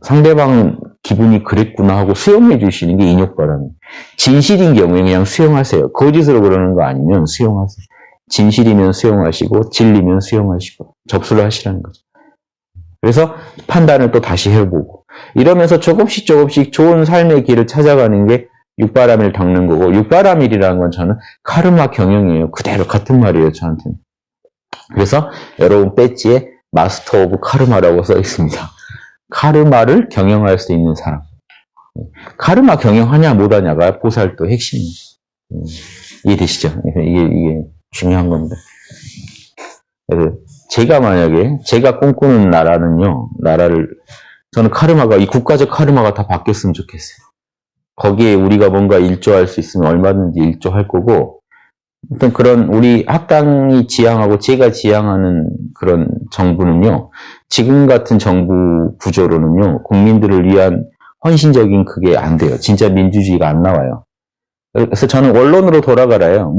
Speaker 1: 상대방은 기분이 그랬구나 하고 수용해 주시는 게 인욕바람이. 진실인 경우에 그냥 수용하세요. 거짓으로 그러는 거 아니면 수용하세요. 진실이면 수용하시고 진리면 수용하시고 접수를 하시라는 거죠. 그래서 판단을 또 다시 해보고 이러면서 조금씩 좋은 삶의 길을 찾아가는 게 육바라밀 닦는 거고, 육바라밀이라는 건 저는 카르마 경영이에요. 그대로 같은 말이에요, 저한테는. 그래서 여러분 배지에 마스터 오브 카르마라고 써 있습니다. 카르마를 경영할 수 있는 사람. 카르마 경영하냐 못하냐가 보살도 핵심이에요. 이해되시죠? 이게 중요한 겁니다. 그래서 제가 꿈꾸는 나라를 저는 카르마가, 이 국가적 카르마가 다 바뀌었으면 좋겠어요. 거기에 우리가 뭔가 일조할 수 있으면 얼마든지 일조할 거고, 어떤 그런 우리 학당이 지향하고 제가 지향하는 그런 정부는요, 지금 같은 정부 구조로는요, 국민들을 위한 헌신적인 그게 안 돼요. 진짜 민주주의가 안 나와요. 그래서 저는 원론으로 돌아가라요.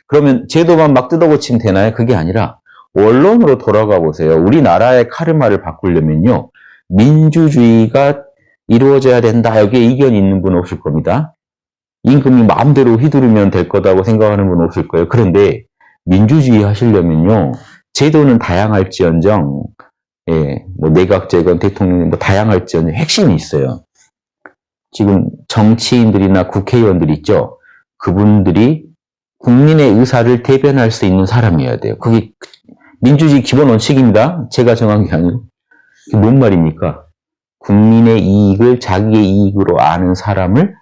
Speaker 1: 그러면 제도만 막 뜯어고치면 되나요? 그게 아니라, 원론으로 돌아가 보세요. 우리나라의 카르마를 바꾸려면요, 민주주의가 이루어져야 된다. 여기에 이견이 있는 분은 없을 겁니다. 임금이 마음대로 휘두르면 될 거다고 생각하는 분은 없을 거예요. 그런데 민주주의 하시려면요, 제도는 다양할지언정, 내각제건 대통령 다양할지언정 핵심이 있어요. 지금 정치인들이나 국회의원들 있죠. 그분들이 국민의 의사를 대변할 수 있는 사람이어야 돼요. 그게 민주주의 기본 원칙입니다. 제가 정한 게 아니고. 그게 뭔 말입니까? 국민의 이익을 자기의 이익으로 아는 사람을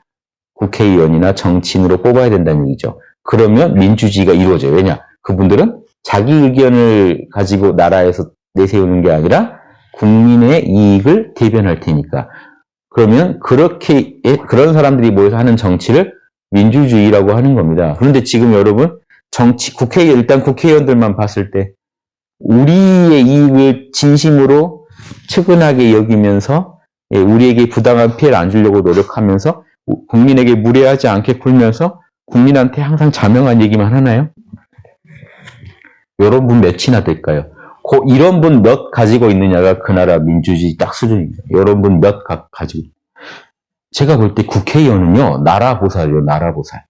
Speaker 1: 국회의원이나 정치인으로 뽑아야 된다는 얘기죠. 그러면 민주주의가 이루어져요. 왜냐? 그분들은 자기 의견을 가지고 나라에서 내세우는 게 아니라 국민의 이익을 대변할 테니까. 그러면 그런 사람들이 모여서 하는 정치를 민주주의라고 하는 겁니다. 그런데 지금 여러분, 일단 국회의원들만 봤을 때 우리의 이익을 진심으로 측은하게 여기면서 우리에게 부당한 피해를 안 주려고 노력하면서 국민에게 무례하지 않게 굴면서 국민한테 항상 자명한 얘기만 하나요? 이런 분 몇이나 될까요? 이런 분 몇 가지고 있느냐가 그 나라 민주주의 딱 수준입니다. 이런 분 몇 가지고. 제가 볼 때 국회의원은요, 나라보살이에요, 나라보살.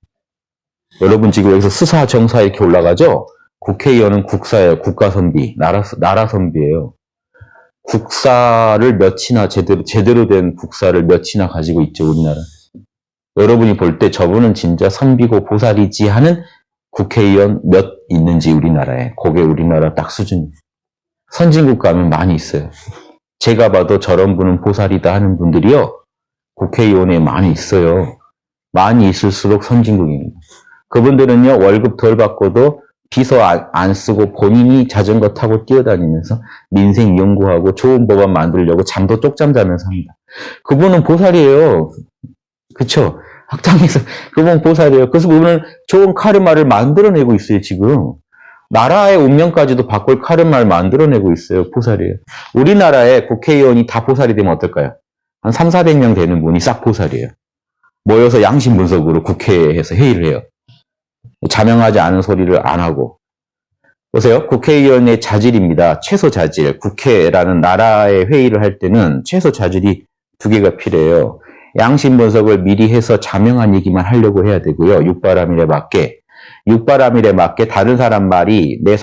Speaker 1: 여러분 지금 여기서 수사, 정사 이렇게 올라가죠? 국회의원은 국사예요, 국가선비, 나라선비예요. 국사를 몇이나 제대로 된 국사를 몇이나 가지고 있죠, 우리나라. 여러분이 볼 때 저분은 진짜 선비고 보살이지 하는 국회의원 몇 있는지 우리나라에. 그게 우리나라 딱 수준이에요. 선진국 가면 많이 있어요. 제가 봐도 저런 분은 보살이다 하는 분들이요, 국회의원에 많이 있어요. 많이 있을수록 선진국입니다. 그분들은요, 월급 덜 받고도 비서 안 쓰고 본인이 자전거 타고 뛰어다니면서 민생 연구하고 좋은 법안 만들려고 잠도 쪽잠 자면서 합니다. 그분은 보살이에요. 그쵸? 학당에서 그분 보살이에요. 그래서 그분은 좋은 카르마를 만들어내고 있어요, 지금. 나라의 운명까지도 바꿀 카르마를 만들어내고 있어요, 보살이에요. 우리나라의 국회의원이 다 보살이 되면 어떨까요? 한 300~400명 되는 분이 싹 보살이에요. 모여서 양심 분석으로 국회에서 회의를 해요. 자명하지 않은 소리를 안 하고. 보세요. 국회의원의 자질입니다. 최소 자질. 국회라는 나라의 회의를 할 때는 최소 자질이 2개가 필요해요. 양심 분석을 미리 해서 자명한 얘기만 하려고 해야 되고요. 육바라밀에 맞게 다른 사람 말이 내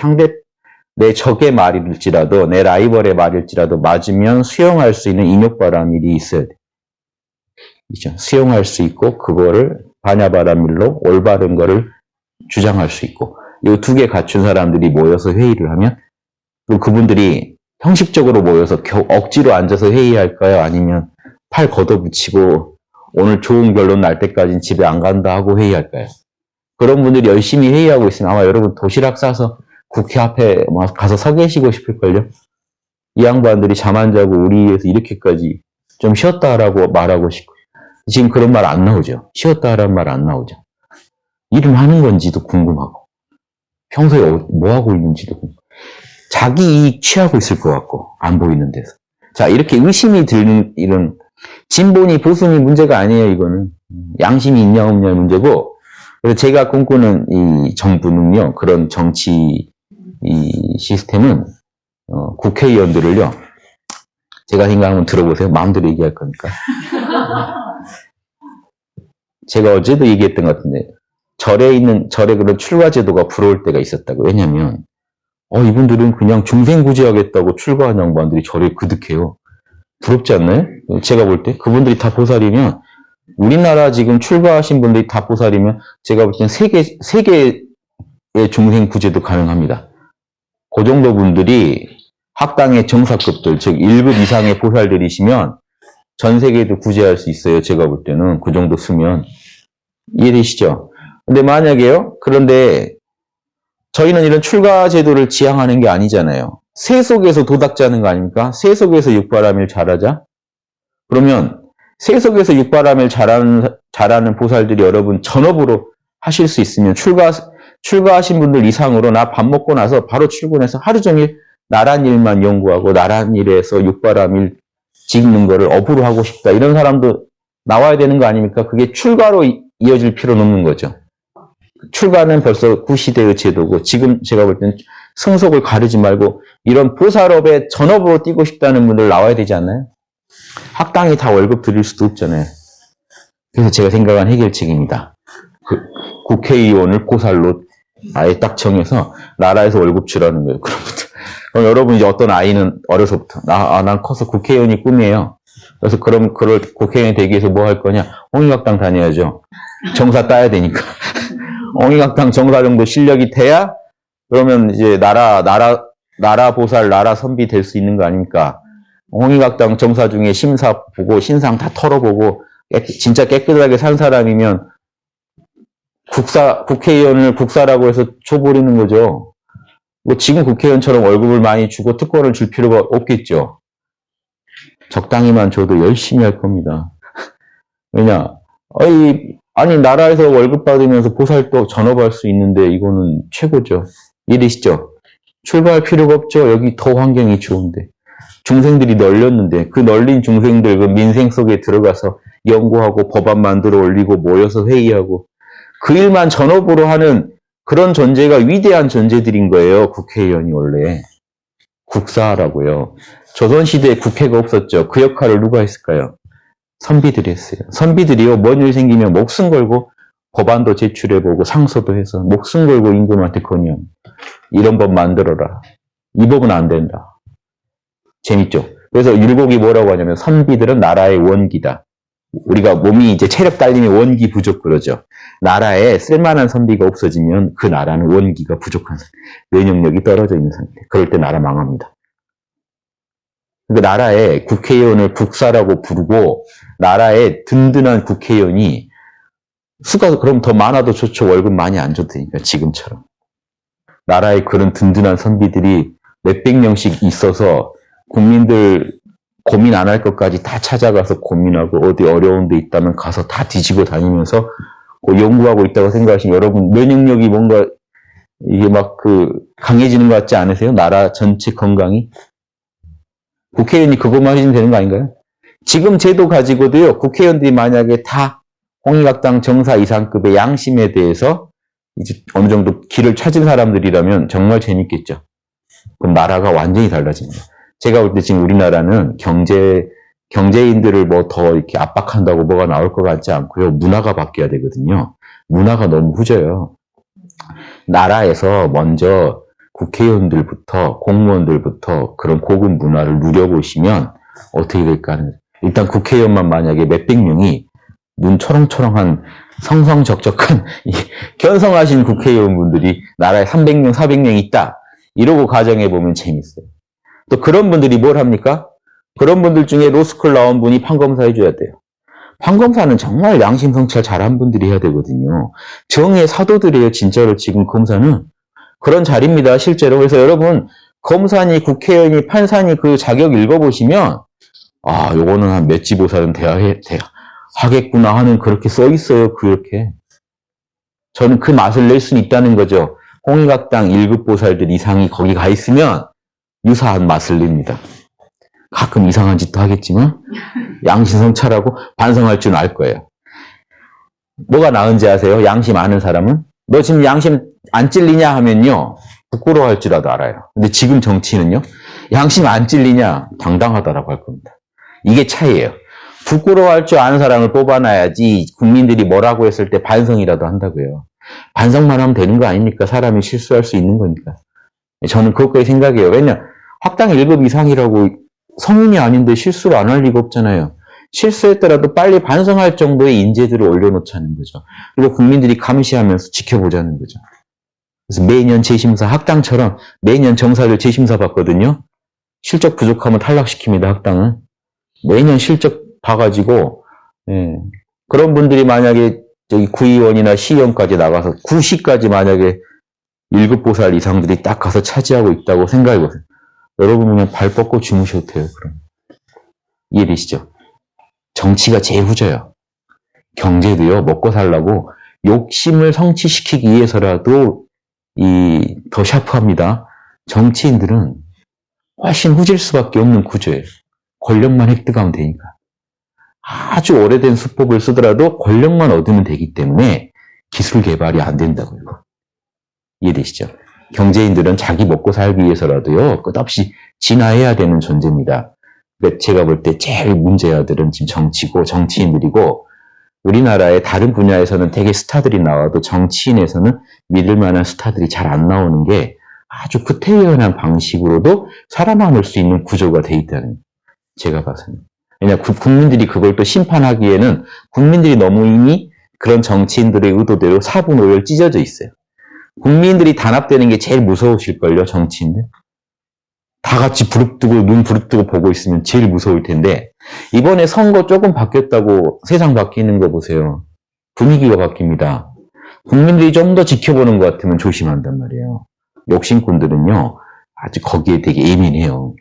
Speaker 1: 적의 말일지라도 내 라이벌의 말일지라도 맞으면 수용할 수 있는 인욕바라밀이 있어야 돼. 그렇죠? 수용할 수 있고 그거를 반야바라밀로 올바른 거를 주장할 수 있고, 이 2개 갖춘 사람들이 모여서 회의를 하면 그분들이 형식적으로 모여서 억지로 앉아서 회의할까요? 아니면 팔 걷어붙이고 오늘 좋은 결론 날 때까지는 집에 안 간다 하고 회의할까요? 그런 분들이 열심히 회의하고 있으면 아마 여러분 도시락 싸서 국회 앞에 가서 서 계시고 싶을걸요? 이 양반들이 잠 안 자고 우리 위해서 이렇게까지 좀 쉬었다 하라고 말하고 싶고. 지금 그런 말 안 나오죠? 쉬었다 하라는 말 안 나오죠? 일을 하는 건지도 궁금하고, 평소에 뭐 하고 있는지도 궁금하고, 자기 이익 취하고 있을 것 같고, 안 보이는 데서. 자, 이렇게 의심이 드는 이런, 진보니 보수니 문제가 아니에요, 이거는. 양심이 있냐 없냐의 문제고, 그래서 제가 꿈꾸는 이 정부는요, 그런 정치 이 시스템은, 국회의원들을요, 제가 생각하면 들어보세요. 마음대로 얘기할 거니까. 제가 어제도 얘기했던 것 같은데, 절에 그런 출가제도가 부러울 때가 있었다고. 왜냐면, 이분들은 그냥 중생구제하겠다고 출가한 양반들이 절에 그득해요. 부럽지 않나요? 제가 볼 때. 그분들이 다 보살이면, 우리나라 지금 출가하신 분들이 다 보살이면, 제가 볼 땐 세계의 중생구제도 가능합니다. 그 정도 분들이 학당의 정사급들, 즉 1급 이상의 보살들이시면 전 세계에도 구제할 수 있어요. 제가 볼 때는 그 정도 쓰면. 이해되시죠? 근데 만약에요. 그런데 저희는 이런 출가 제도를 지향하는 게 아니잖아요. 새 속에서 도닥자는 거 아닙니까? 새 속에서 육바람일 잘하자. 그러면 새 속에서 육바람일 잘하는 보살들이 여러분 전업으로 하실 수 있으면 출가하신 분들 이상으로 나 밥 먹고 나서 바로 출근해서 하루 종일 나란 일만 연구하고 나란 일에서 육바람일 찍는 거를 업으로 하고 싶다. 이런 사람도 나와야 되는 거 아닙니까? 그게 출가로 이어질 필요는 없는 거죠. 출가는 벌써 구시대의 제도고 지금 제가 볼 때는 성속을 가르지 말고 이런 보살업에 전업으로 뛰고 싶다는 분들 나와야 되지 않나요? 학당이 다 월급 드릴 수도 없잖아요. 그래서 제가 생각한 해결책입니다. 국회의원을 보살로 아예 딱 정해서 나라에서 월급 주라는 거예요. 그럼 여러분 이제 어떤 아이는 어려서부터 난 커서 국회의원이 꿈이에요. 그래서 그럼 그걸 국회의원이 되기 위해서 뭐 할 거냐? 홍익학당 다녀야죠. 정사 따야 되니까. 홍익학당 정사 정도 실력이 돼야 그러면 이제 나라 보살, 나라 선비 될 수 있는 거 아닙니까? 홍익학당 정사 중에 심사 보고 신상 다 털어보고 진짜 깨끗하게 산 사람이면 국회의원을 국사라고 해서 줘버리는 거죠. 뭐 지금 국회의원처럼 월급을 많이 주고 특권을 줄 필요가 없겠죠. 적당히만 줘도 열심히 할 겁니다. 왜냐? 아니 나라에서 월급 받으면서 보살도 전업할 수 있는데 이거는 최고죠. 이해되시죠? 출가할 필요가 없죠. 여기 더 환경이 좋은데. 중생들이 널렸는데 그 널린 중생들 그 민생 속에 들어가서 연구하고 법안 만들어 올리고 모여서 회의하고 그 일만 전업으로 하는 그런 존재가 위대한 존재들인 거예요. 국회의원이 원래. 국사라고요. 조선시대에 국회가 없었죠. 그 역할을 누가 했을까요? 선비들이 했어요. 선비들이요. 뭔 일 생기면 목숨 걸고 법안도 제출해보고 상소도 해서 목숨 걸고 임금한테 건의합니다. 이런 법 만들어라. 이 법은 안 된다. 재밌죠? 그래서 율곡이 뭐라고 하냐면 선비들은 나라의 원기다. 우리가 몸이 이제 체력 딸리면 원기 부족 그러죠. 나라에 쓸만한 선비가 없어지면 그 나라는 원기가 부족한 상태. 면역력이 떨어져 있는 상태. 그럴 때 나라 망합니다. 그러니까 나라에 국회의원을 국사라고 부르고 나라에 든든한 국회의원이 수가 그럼 더 많아도 좋죠. 월급 많이 안 줘도 되니까 지금처럼. 나라에 그런 든든한 선비들이 몇백 명씩 있어서 국민들 고민 안 할 것까지 다 찾아가서 고민하고 어디 어려운 데 있다면 가서 다 뒤지고 다니면서 연구하고 있다고 생각하시면 여러분 면역력이 뭔가 이게 막 강해지는 것 같지 않으세요? 나라 전체 건강이? 국회의원이 그것만 해주면 되는 거 아닌가요? 지금 제도 가지고도요, 국회의원들이 만약에 다 홍익학당 정사 이상급의 양심에 대해서 이제 어느 정도 길을 찾은 사람들이라면 정말 재밌겠죠. 그럼 나라가 완전히 달라집니다. 제가 볼 때 지금 우리나라는 경제인들을 뭐 더 이렇게 압박한다고 뭐가 나올 것 같지 않고요. 문화가 바뀌어야 되거든요. 문화가 너무 후져요. 나라에서 먼저 국회의원들부터 공무원들부터 그런 고급 문화를 누려보시면 어떻게 될까 하는. 일단 국회의원만 만약에 몇백 명이 눈 초롱초롱한 성성적적한 견성하신 국회의원분들이 나라에 300명, 400명 있다. 이러고 가정해보면 재밌어요. 또 그런 분들이 뭘 합니까? 그런 분들 중에 로스쿨 나온 분이 판검사 해줘야 돼요. 판검사는 정말 양심 성찰 잘한 분들이 해야 되거든요. 정의의 사도들이에요. 진짜로 지금 검사는. 그런 자리입니다. 실제로. 그래서 여러분 검사니 국회의원이 판사니 그 자격 읽어보시면 요거는 한 몇지보살은 돼야 하겠구나 하는 그렇게 써 있어요. 그렇게. 저는 그 맛을 낼 수는 있다는 거죠. 홍익학당 1급 보살들 이상이 거기 가 있으면 유사한 맛을 냅니다. 가끔 이상한 짓도 하겠지만 양심 성찰하고 반성할 줄은 알 거예요. 뭐가 나은지 아세요? 양심 아는 사람은? 너 지금 양심 안 찔리냐 하면요. 부끄러워할 줄라도 알아요. 근데 지금 정치는요. 양심 안 찔리냐? 당당하다라고 할 겁니다. 이게 차이예요. 부끄러워할 줄 아는 사람을 뽑아놔야지 국민들이 뭐라고 했을 때 반성이라도 한다고요. 반성만 하면 되는 거 아닙니까? 사람이 실수할 수 있는 거니까. 저는 그것까지 생각해요. 왜냐 학당 1급 이상이라고 성인이 아닌데 실수를 안 할 리가 없잖아요. 실수했더라도 빨리 반성할 정도의 인재들을 올려놓자는 거죠. 그리고 국민들이 감시하면서 지켜보자는 거죠. 그래서 매년 재심사, 학당처럼 매년 정사를 재심사 받거든요. 실적 부족하면 탈락시킵니다, 학당은. 매년 실적 봐가지고, 그런 분들이 만약에 저기 구의원이나 시의원까지 나가서 구시까지 만약에 1급 보살 이상들이 딱 가서 차지하고 있다고 생각해보세요. 여러분 그냥 발 뻗고 주무셔도 돼요, 그럼. 이해되시죠? 정치가 제일 후져요. 경제도요, 먹고 살라고 욕심을 성취시키기 위해서라도 더 샤프합니다. 정치인들은 훨씬 후질 수밖에 없는 구조예요. 권력만 획득하면 되니까. 아주 오래된 수법을 쓰더라도 권력만 얻으면 되기 때문에 기술 개발이 안 된다고요. 이해되시죠? 경제인들은 자기 먹고 살기 위해서라도요, 끝없이 진화해야 되는 존재입니다. 그러니까 제가 볼 때 제일 문제아들은 지금 정치고 정치인들이고, 우리나라의 다른 분야에서는 되게 스타들이 나와도 정치인에서는 믿을 만한 스타들이 잘 안 나오는 게 아주 구태의연한 방식으로도 살아남을 수 있는 구조가 돼 있다는, 제가 봐서는. 왜냐, 국민들이 그걸 또 심판하기에는 국민들이 너무 이미 그런 정치인들의 의도대로 4분 5열 찢어져 있어요. 국민들이 단합되는 게 제일 무서우실걸요, 정치인들. 다 같이 눈 부릅뜨고 보고 있으면 제일 무서울 텐데, 이번에 선거 조금 바뀌었다고 세상 바뀌는 거 보세요. 분위기가 바뀝니다. 국민들이 좀 더 지켜보는 것 같으면 조심한단 말이에요. 욕심꾼들은요, 아주 거기에 되게 예민해요.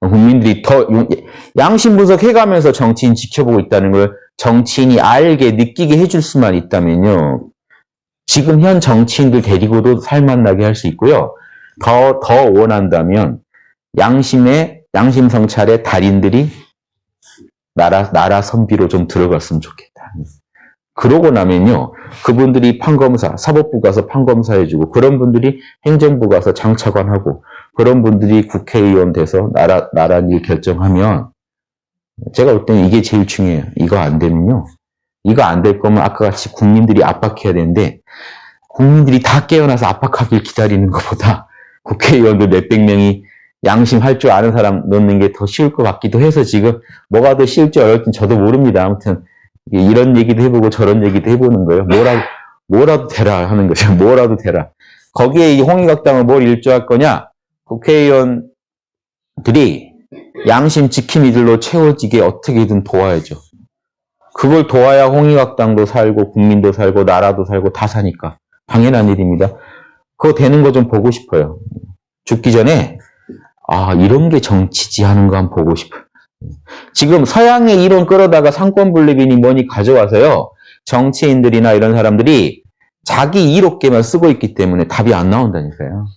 Speaker 1: 국민들이 더 양심 분석해가면서 정치인 지켜보고 있다는 걸 정치인이 알게 느끼게 해줄 수만 있다면요, 지금 현 정치인들 데리고도 살맛나게 할 수 있고요. 더 원한다면 양심 성찰의 달인들이 나라 선비로 좀 들어갔으면 좋겠다. 그러고 나면요, 그분들이 판검사, 사법부 가서 판검사해주고, 그런 분들이 행정부 가서 장차관하고, 그런 분들이 국회의원 돼서 나라 일 결정하면, 제가 볼 때는 이게 제일 중요해요. 이거 안 되면요, 이거 안 될 거면 아까 같이 국민들이 압박해야 되는데, 국민들이 다 깨어나서 압박하길 기다리는 것보다 국회의원들 몇백 명이 양심할 줄 아는 사람 넣는 게 더 쉬울 것 같기도 해서, 지금 뭐가 더 쉬울지 어려울지 저도 모릅니다. 아무튼 이런 얘기도 해보고 저런 얘기도 해보는 거예요. 뭐라도 되라 하는 거죠. 뭐라도 되라. 거기에 이 홍익학당은 뭘 일조할 거냐? 국회의원들이 양심 지킴이들로 채워지게 어떻게든 도와야죠. 그걸 도와야 홍익학당도 살고 국민도 살고 나라도 살고 다 사니까 당연한 일입니다. 그거 되는 거 좀 보고 싶어요. 죽기 전에 이런 게 정치지 하는 거 한번 보고 싶어요. 지금 서양의 이론 끌어다가 상권분립이니 뭐니 가져와서요, 정치인들이나 이런 사람들이 자기 이롭게만 쓰고 있기 때문에 답이 안 나온다니까요.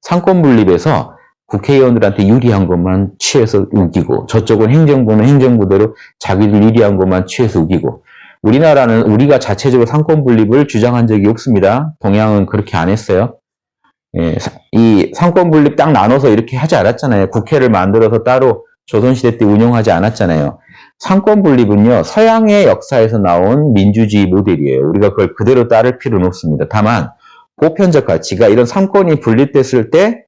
Speaker 1: 상권분립에서 국회의원들한테 유리한 것만 취해서 우기고, 저쪽은 행정부는 행정부대로 자기들 유리한 것만 취해서 우기고, 우리나라는 우리가 자체적으로 상권분립을 주장한 적이 없습니다. 동양은 그렇게 안 했어요. 이 상권분립 딱 나눠서 이렇게 하지 않았잖아요. 국회를 만들어서 따로 조선시대 때 운영하지 않았잖아요. 상권분립은요, 서양의 역사에서 나온 민주주의 모델이에요. 우리가 그걸 그대로 따를 필요는 없습니다. 다만 보편적 가치가 이런 상권이 분립됐을 때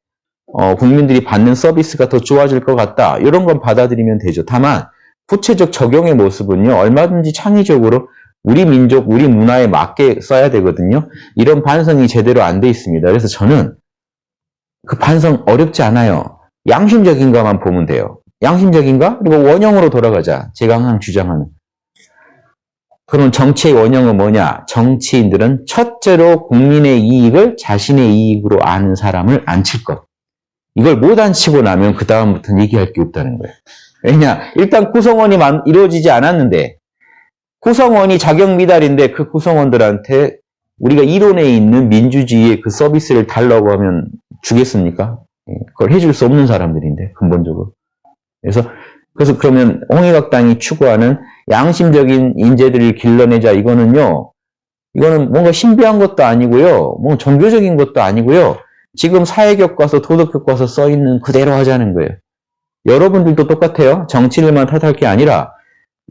Speaker 1: 국민들이 받는 서비스가 더 좋아질 것 같다, 이런 건 받아들이면 되죠. 다만 구체적 적용의 모습은요, 얼마든지 창의적으로 우리 민족, 우리 문화에 맞게 써야 되거든요. 이런 반성이 제대로 안 돼 있습니다. 그래서 저는 그 반성 어렵지 않아요. 양심적인가만 보면 돼요. 양심적인가? 그리고 원형으로 돌아가자. 제가 항상 주장하는. 그럼 정치의 원형은 뭐냐? 정치인들은 첫째로 국민의 이익을 자신의 이익으로 아는 사람을 앉힐 것. 이걸 못 앉히고 나면 그 다음부터는 얘기할 게 없다는 거예요. 왜냐? 일단 구성원이 이루어지지 않았는데, 구성원이 자격 미달인데 그 구성원들한테 우리가 이론에 있는 민주주의의 그 서비스를 달라고 하면 주겠습니까? 그걸 해줄 수 없는 사람들인데, 근본적으로. 그래서 그러면 홍익학당이 추구하는 양심적인 인재들을 길러내자, 이거는 뭔가 신비한 것도 아니고요, 뭐 종교적인 것도 아니고요, 지금 사회교과서, 도덕교과서 써 있는 그대로 하자는 거예요. 여러분들도 똑같아요. 정치를만 탓할 게 아니라,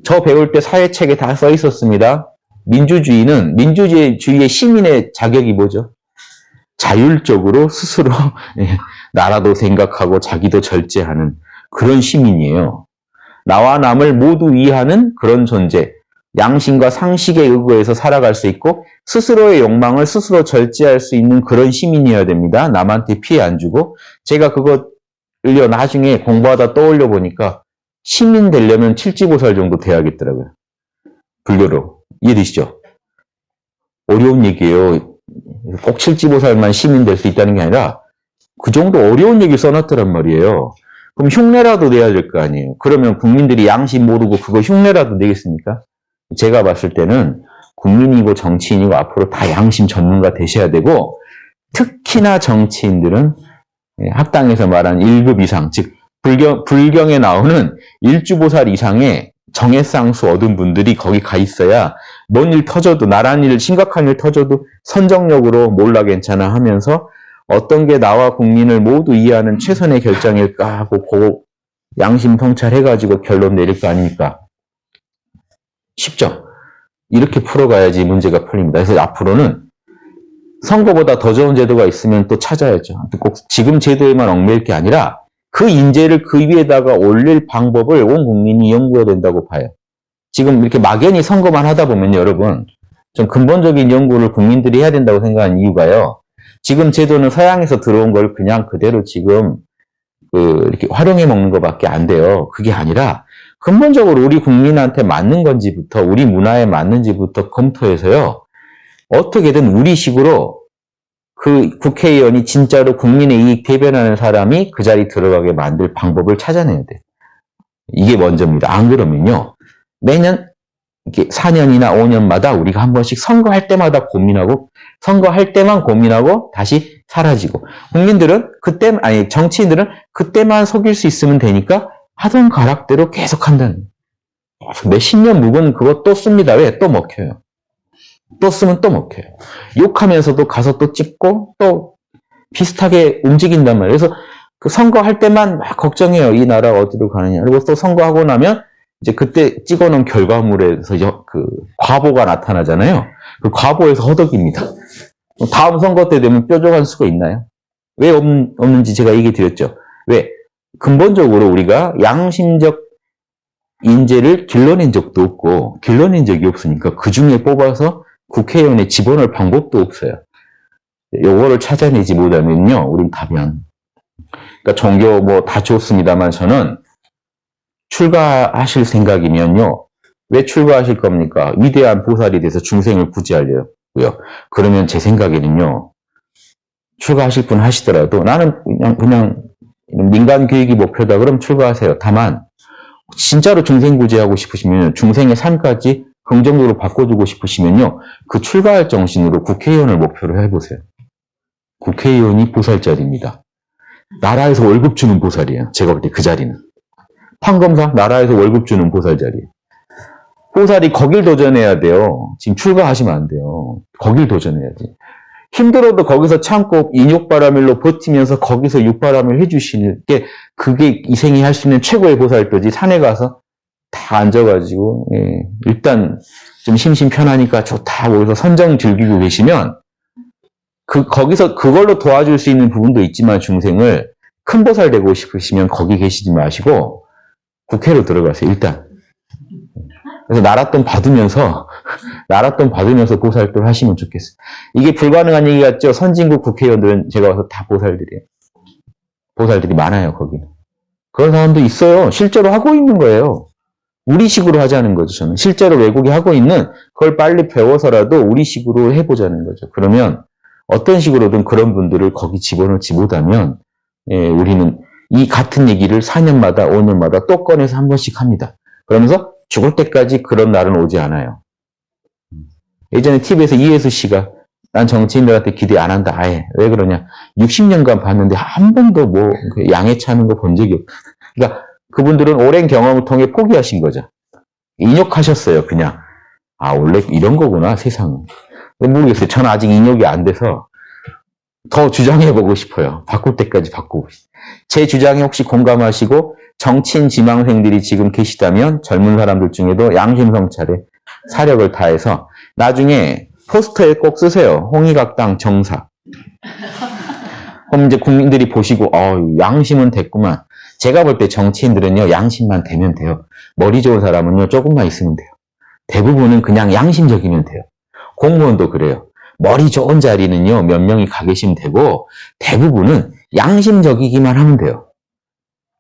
Speaker 1: 저 배울 때 사회책에 다 써 있었습니다. 민주주의의 시민의 자격이 뭐죠? 자율적으로 스스로 나라도 생각하고 자기도 절제하는 그런 시민이에요. 나와 남을 모두 위하는 그런 존재. 양심과 상식에 의거해서 살아갈 수 있고 스스로의 욕망을 스스로 절제할 수 있는 그런 시민이어야 됩니다. 남한테 피해 안 주고. 제가 그거를 나중에 공부하다 떠올려 보니까 시민 되려면 칠지보살 정도 돼야겠더라고요. 불교로. 이해되시죠? 어려운 얘기예요. 꼭 칠지보살만 시민 될 수 있다는 게 아니라 그 정도 어려운 얘기 써놨더란 말이에요. 그럼 흉내라도 내야 될 거 아니에요. 그러면 국민들이 양심 모르고 그거 흉내라도 내겠습니까? 제가 봤을 때는 국민이고 정치인이고 앞으로 다 양심 전문가 되셔야 되고, 특히나 정치인들은 학당에서 말한 1급 이상, 즉 불경에 나오는 일주보살 이상의 정해상수 얻은 분들이 거기 가 있어야 뭔 일 터져도, 나란 일, 심각한 일 터져도 선정력으로 몰라 괜찮아 하면서 어떤 게 나와 국민을 모두 이해하는 최선의 결정일까 하고 그 양심 통찰해가지고 결론 내릴 거 아닙니까? 쉽죠? 이렇게 풀어가야지 문제가 풀립니다. 그래서 앞으로는 선거보다 더 좋은 제도가 있으면 또 찾아야죠. 꼭 지금 제도에만 얽매일 게 아니라 그 인재를 그 위에다가 올릴 방법을 온 국민이 연구해야 된다고 봐요. 지금 이렇게 막연히 선거만 하다 보면 여러분, 좀 근본적인 연구를 국민들이 해야 된다고 생각하는 이유가요. 지금 제도는 서양에서 들어온 걸 그냥 그대로 지금 이렇게 활용해 먹는 것밖에 안 돼요. 그게 아니라 근본적으로 우리 국민한테 맞는 건지부터, 우리 문화에 맞는지부터 검토해서요. 어떻게든 우리식으로 그 국회의원이 진짜로 국민의 이익 대변하는 사람이 그 자리 들어가게 만들 방법을 찾아내야 돼요. 이게 먼저입니다. 안 그러면요, 매년 이렇게 4년이나 5년마다 우리가 한 번씩 선거할 때마다 고민하고, 선거할 때만 고민하고 다시 사라지고, 국민들은 정치인들은 그때만 속일 수 있으면 되니까 하던 가락대로 계속 한다는. 몇십 년 묵은 그거 또 씁니다. 왜? 또 먹혀요. 또 쓰면 또 먹혀요. 욕하면서도 가서 또 찍고 또 비슷하게 움직인단 말이에요. 그래서 그 선거할 때만 막 걱정해요. 이 나라가 어디로 가느냐. 그리고 또 선거하고 나면 이제 그때 찍어놓은 결과물에서 그 과보가 나타나잖아요. 그 과보에서 허덕입니다. 다음 선거 때 되면 뾰족한 수가 있나요? 왜 없는지 제가 얘기 드렸죠. 왜? 근본적으로 우리가 양심적 인재를 길러낸 적도 없고 길러낸 적이 없으니까 그 중에 뽑아서 국회의원에 집어넣을 방법도 없어요. 요거를 찾아내지 못하면요, 우린 답이 안. 그러니까 종교 뭐 다 좋습니다만 저는 출가하실 생각이면요, 왜 출가하실 겁니까? 위대한 보살이 돼서 중생을 구제하려고요. 그러면 제 생각에는요, 출가하실 분 하시더라도 나는 그냥 민간 교육이 목표다. 그럼 출가하세요. 다만 진짜로 중생 구제하고 싶으시면, 중생의 삶까지 긍정적으로 바꿔주고 싶으시면요, 그 출가할 정신으로 국회의원을 목표로 해보세요. 국회의원이 보살자리입니다. 나라에서 월급 주는 보살이에요. 제가 볼 때 그 자리는. 판검사 나라에서 월급 주는 보살 자리예요. 보살이 거길 도전해야 돼요. 지금 출가하시면 안 돼요. 거길 도전해야지. 힘들어도 거기서 참고 인욕바라밀로 버티면서 거기서 육바라밀 해주시는 게, 그게 이생이 할 수 있는 최고의 보살도지. 산에 가서 다 앉아가지고 일단 좀 심심 편하니까 좋다 거기서 선정 즐기고 계시면, 거기서 그걸로 도와줄 수 있는 부분도 있지만 중생을 큰 보살 되고 싶으시면 거기 계시지 마시고 국회로 들어가세요. 일단. 그래서 나랏돈 받으면서 보살도를 하시면 좋겠어요. 이게 불가능한 얘기 같죠? 선진국 국회의원들은 제가 와서 다 보살들이에요. 보살들이 많아요, 거기는. 그런 사람도 있어요. 실제로 하고 있는 거예요. 우리식으로 하자는 거죠, 저는. 실제로 외국이 하고 있는 그걸 빨리 배워서라도 우리식으로 해보자는 거죠. 그러면 어떤 식으로든 그런 분들을 거기 집어넣지 못하면, 우리는 이 같은 얘기를 4년마다 5년마다 또 꺼내서 한 번씩 합니다. 그러면서 죽을 때까지 그런 날은 오지 않아요. 예전에 TV에서 이혜수 씨가 난 정치인들한테 기대 안 한다. 아예. 왜 그러냐. 60년간 봤는데 한 번도 뭐 양해 차는 거 본 적이 없. 그러니까 그분들은 오랜 경험을 통해 포기하신 거죠. 인욕하셨어요. 그냥. 아, 원래 이런 거구나, 세상은. 모르겠어요. 저는 아직 인욕이 안 돼서 더 주장해보고 싶어요. 바꿀 때까지 바꾸고 싶어요. 제 주장에 혹시 공감하시고 정치인 지망생들이 지금 계시다면 젊은 사람들 중에도 양심성찰에 사력을 다해서 나중에 포스터에 꼭 쓰세요. 홍익학당 정사. 그럼 이제 국민들이 보시고 양심은 됐구만. 제가 볼 때 정치인들은요. 양심만 되면 돼요. 머리 좋은 사람은요. 조금만 있으면 돼요. 대부분은 그냥 양심적이면 돼요. 공무원도 그래요. 머리 좋은 자리는요. 몇 명이 가 계시면 되고 대부분은 양심적이기만 하면 돼요.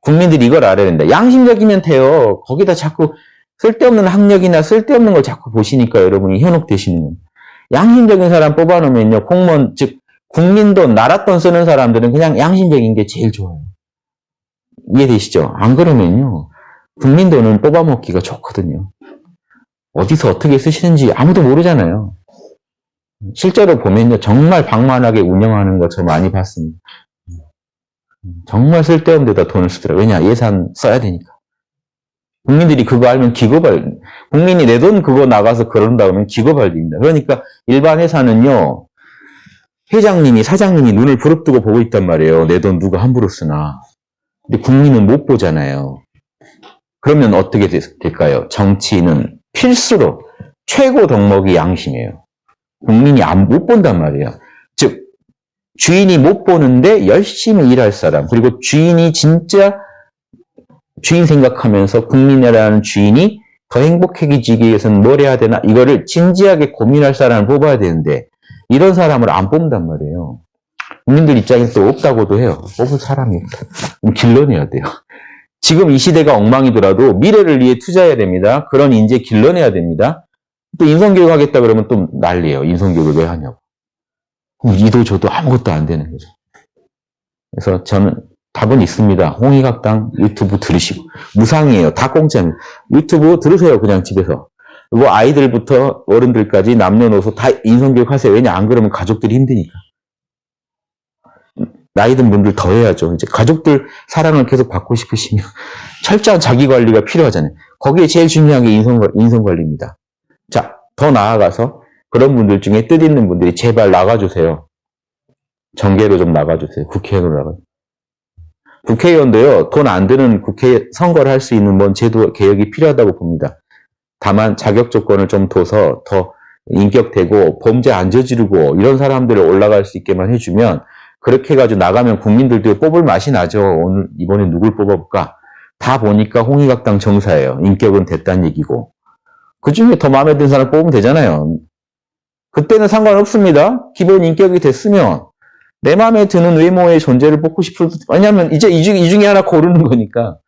Speaker 1: 국민들이 이걸 알아야 된다. 양심적이면 돼요. 거기다 자꾸 쓸데없는 학력이나 쓸데없는 걸 자꾸 보시니까 여러분이 현혹되시는 거예요. 양심적인 사람 뽑아놓으면요. 공무원, 즉 국민 돈, 나라 돈 쓰는 사람들은 그냥 양심적인 게 제일 좋아요. 이해되시죠? 안 그러면요. 국민 돈은 뽑아먹기가 좋거든요. 어디서 어떻게 쓰시는지 아무도 모르잖아요. 실제로 보면요. 정말 방만하게 운영하는 거 저 많이 봤습니다. 정말 쓸데없는 데다 돈을 쓰더라고요. 왜냐? 예산 써야 되니까. 국민들이 그거 알면 기겁할, 국민이 내 돈 그거 나가서 그런다 그러면 기겁할 일입니다. 그러니까 일반 회사는요. 회장님이, 사장님이 눈을 부릅뜨고 보고 있단 말이에요. 내 돈 누가 함부로 쓰나. 근데 국민은 못 보잖아요. 그러면 어떻게 될까요? 정치인은 필수로 최고 덕목이 양심이에요. 국민이 못 본단 말이에요. 즉 주인이 못 보는데 열심히 일할 사람, 그리고 주인이 진짜 주인 생각하면서 국민이라는 주인이 더 행복해지기 위해서는 뭘 해야 되나 이거를 진지하게 고민할 사람을 뽑아야 되는데 이런 사람을 안 뽑는단 말이에요. 국민들 입장에서 없다고도 해요. 뽑을 사람이 없다. 그럼 길러내야 돼요. 지금 이 시대가 엉망이더라도 미래를 위해 투자해야 됩니다. 그런 인재 길러내야 됩니다. 또 인성교육 하겠다 그러면 또 난리예요. 인성교육을 왜 하냐고. 그럼 이도 저도 아무것도 안 되는 거죠. 그래서 저는 답은 있습니다. 홍익학당 유튜브 들으시고. 무상이에요. 다 공짜입니다. 유튜브 들으세요. 그냥 집에서. 그리고 아이들부터 어른들까지 남녀노소 다 인성교육 하세요. 왜냐 안 그러면 가족들이 힘드니까. 나이 든 분들 더 해야죠. 이제 가족들 사랑을 계속 받고 싶으시면 철저한 자기관리가 필요하잖아요. 거기에 제일 중요한 게 인성관리입니다. 자, 더 나아가서 그런 분들 중에 뜻 있는 분들이 제발 나가주세요. 정계로 좀 나가주세요. 국회의원으로 나가주세요. 국회의원도요. 돈 안 드는 국회 선거를 할 수 있는 뭔 제도 개혁이 필요하다고 봅니다. 다만 자격 조건을 좀 둬서 더 인격되고 범죄 안 저지르고 이런 사람들을 올라갈 수 있게만 해주면 그렇게 해가지고 나가면 국민들도 뽑을 맛이 나죠. 오늘 이번에 누굴 뽑아볼까? 다 보니까 홍익학당 정사예요. 인격은 됐다는 얘기고. 그 중에 더 마음에 드는 사람 뽑으면 되잖아요. 그때는 상관없습니다. 기본 인격이 됐으면 내 마음에 드는 외모의 존재를 뽑고 싶을 왜냐하면 이제 이 중에 하나 고르는 거니까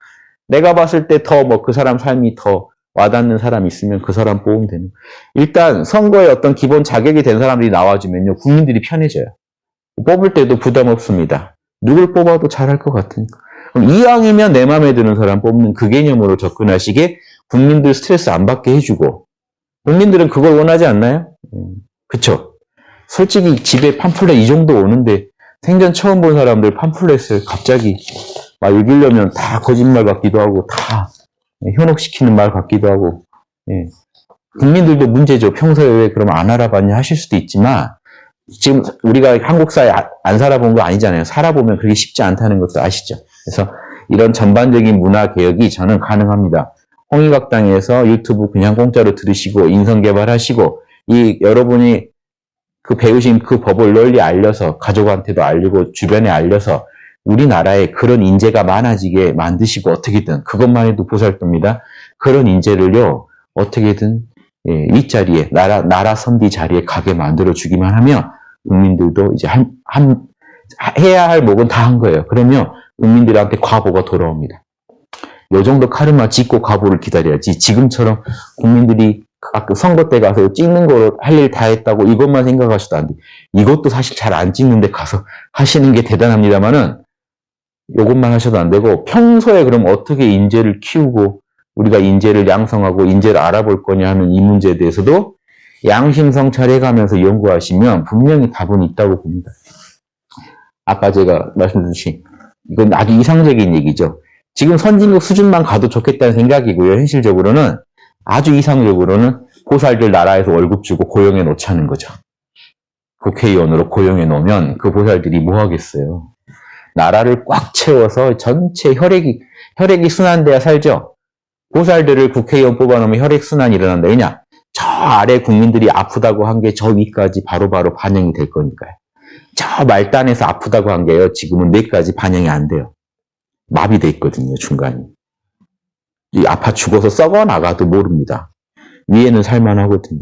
Speaker 1: 내가 봤을 때 더 뭐 그 사람 삶이 더 와닿는 사람이 있으면 그 사람 뽑으면 되는 일단 선거에 어떤 기본 자격이 된 사람들이 나와주면요. 국민들이 편해져요. 뽑을 때도 부담 없습니다. 누굴 뽑아도 잘할 것 같으니까. 그럼 이왕이면 내 마음에 드는 사람 뽑는 그 개념으로 접근하시게 국민들 스트레스 안 받게 해주고 국민들은 그걸 원하지 않나요? 그쵸? 솔직히 집에 팜플렛 이 정도 오는데 생전 처음 본 사람들 팜플렛을 갑자기 막 읽으려면 다 거짓말 같기도 하고 다 현혹시키는 말 같기도 하고 국민들도 문제죠. 평소에 왜 그럼 안 알아봤냐 하실 수도 있지만 지금 우리가 한국 사회 안 살아본 거 아니잖아요. 살아보면 그게 쉽지 않다는 것도 아시죠. 그래서 이런 전반적인 문화 개혁이 저는 가능합니다. 홍익학당에서 유튜브 그냥 공짜로 들으시고 인성개발하시고 이 여러분이 그 배우신 그 법을 널리 알려서 가족한테도 알리고 주변에 알려서 우리나라에 그런 인재가 많아지게 만드시고 어떻게든 그것만 해도 보살돕니다. 그런 인재를요 어떻게든 윗자리에 나라 선비 자리에 가게 만들어 주기만 하면 국민들도 이제 해야 할 목은 다 한 거예요. 그러면 국민들한테 과보가 돌아옵니다. 요 정도 카르마 짓고 과보를 기다려야지 지금처럼 국민들이 선거 때 가서 찍는 거로 할 일 다 했다고 이것만 생각하셔도 안 돼. 이것도 사실 잘 안 찍는데 가서 하시는 게 대단합니다만은 이것만 하셔도 안 되고 평소에 그럼 어떻게 인재를 키우고 우리가 인재를 양성하고 인재를 알아볼 거냐 하는 이 문제에 대해서도 양심 성찰해가면서 연구하시면 분명히 답은 있다고 봅니다. 아까 제가 말씀드렸듯이 이건 아주 이상적인 얘기죠. 지금 선진국 수준만 가도 좋겠다는 생각이고요. 현실적으로는 아주 이상적으로는 보살들 나라에서 월급 주고 고용해 놓자는 거죠. 국회의원으로 고용해 놓으면 그 보살들이 뭐 하겠어요. 나라를 꽉 채워서 전체 혈액이 순환돼야 살죠. 보살들을 국회의원 뽑아놓으면 혈액순환이 일어난다. 왜냐? 저 아래 국민들이 아프다고 한 게 저 위까지 바로바로 반영이 될 거니까요. 저 말단에서 아프다고 한 게요. 지금은 뇌까지 반영이 안 돼요. 마비돼 있거든요. 중간이. 이 아파 죽어서 썩어 나가도 모릅니다. 위에는 살만하거든요.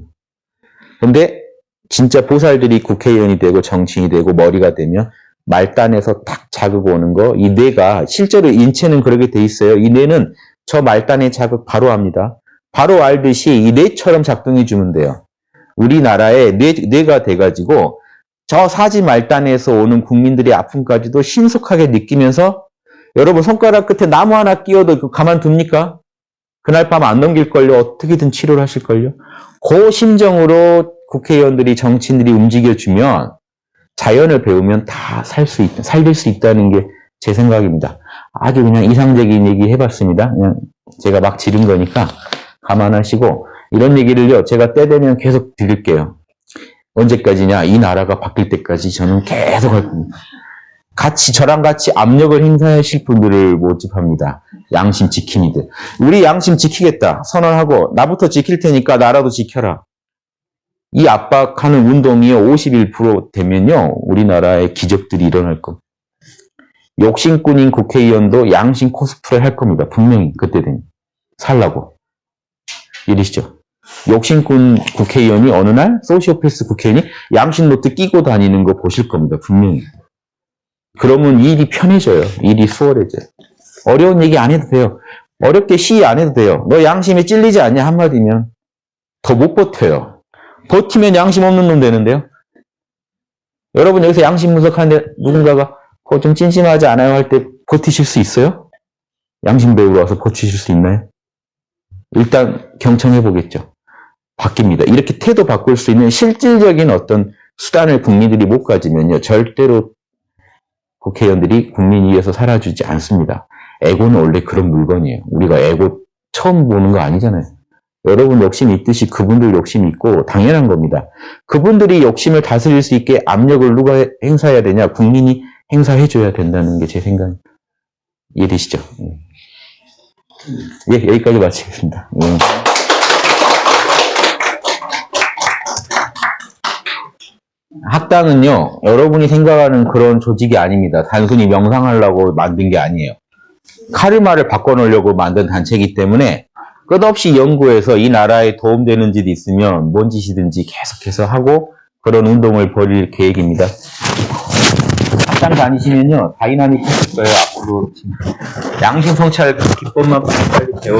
Speaker 1: 근데 진짜 보살들이 국회의원이 되고 정치인이 되고 머리가 되면 말단에서 탁 자극 오는 거, 이 뇌가 실제로 인체는 그렇게 돼 있어요. 이 뇌는 저 말단의 자극 바로 합니다. 바로 알듯이 이 뇌처럼 작동해 주면 돼요. 우리나라에 뇌가 돼가지고 저 사지 말단에서 오는 국민들의 아픔까지도 신속하게 느끼면서 여러분 손가락 끝에 나무 하나 끼워도 가만둡니까? 그날 밤 안 넘길걸요. 어떻게든 치료를 하실걸요. 그 심정으로 국회의원들이 정치인들이 움직여주면 자연을 배우면 다 살릴 수 있다는 게 제 생각입니다. 아주 그냥 이상적인 얘기 해봤습니다. 그냥 제가 막 지른 거니까 감안하시고 이런 얘기를요. 제가 때 되면 계속 드릴게요. 언제까지냐? 이 나라가 바뀔 때까지 저는 계속 할 겁니다. 저랑 같이 압력을 행사하실 분들을 모집합니다. 양심 지킴이들. 우리 양심 지키겠다. 선언하고 나부터 지킬 테니까 나라도 지켜라. 이 압박하는 운동이 51% 되면요. 우리나라에 기적들이 일어날 겁니다. 욕심꾼인 국회의원도 양심 코스프레 할 겁니다. 분명히 그때 되면. 살라고. 이러시죠. 욕심꾼 국회의원이 어느 날 소시오패스 국회의원이 양심 노트 끼고 다니는 거 보실 겁니다. 분명히. 그러면 일이 편해져요. 일이 수월해져요. 어려운 얘기 안 해도 돼요. 어렵게 시위 안 해도 돼요. 너 양심에 찔리지 않냐 한마디면 더 못 버텨요. 버티면 양심 없는 놈 되는데요. 여러분 여기서 양심 분석하는데 누군가가 그거 좀 찜찜하지 않아요 할 때 버티실 수 있어요? 양심 배우러 와서 버티실 수 있나요? 일단 경청해 보겠죠. 바뀝니다. 이렇게 태도 바꿀 수 있는 실질적인 어떤 수단을 국민들이 못 가지면요. 절대로 국회의원들이 국민 위해서 살아주지 않습니다. 에고는 원래 그런 물건이에요. 우리가 에고 처음 보는 거 아니잖아요. 여러분 욕심이 있듯이 그분들 욕심이 있고 당연한 겁니다. 그분들이 욕심을 다스릴 수 있게 압력을 누가 행사해야 되냐? 국민이 행사해줘야 된다는 게 제 생각입니다. 이해되시죠? 예, 여기까지 마치겠습니다. 예. 학당은요, 여러분이 생각하는 그런 조직이 아닙니다. 단순히 명상하려고 만든 게 아니에요. 카르마를 바꿔놓으려고 만든 단체이기 때문에 끝없이 연구해서 이 나라에 도움되는 짓이 있으면 뭔 짓이든지 계속해서 하고 그런 운동을 벌일 계획입니다. 학당 다니시면요, 다이나믹 하실 거예요. 앞으로 양심 성찰 기법만 빨리 배워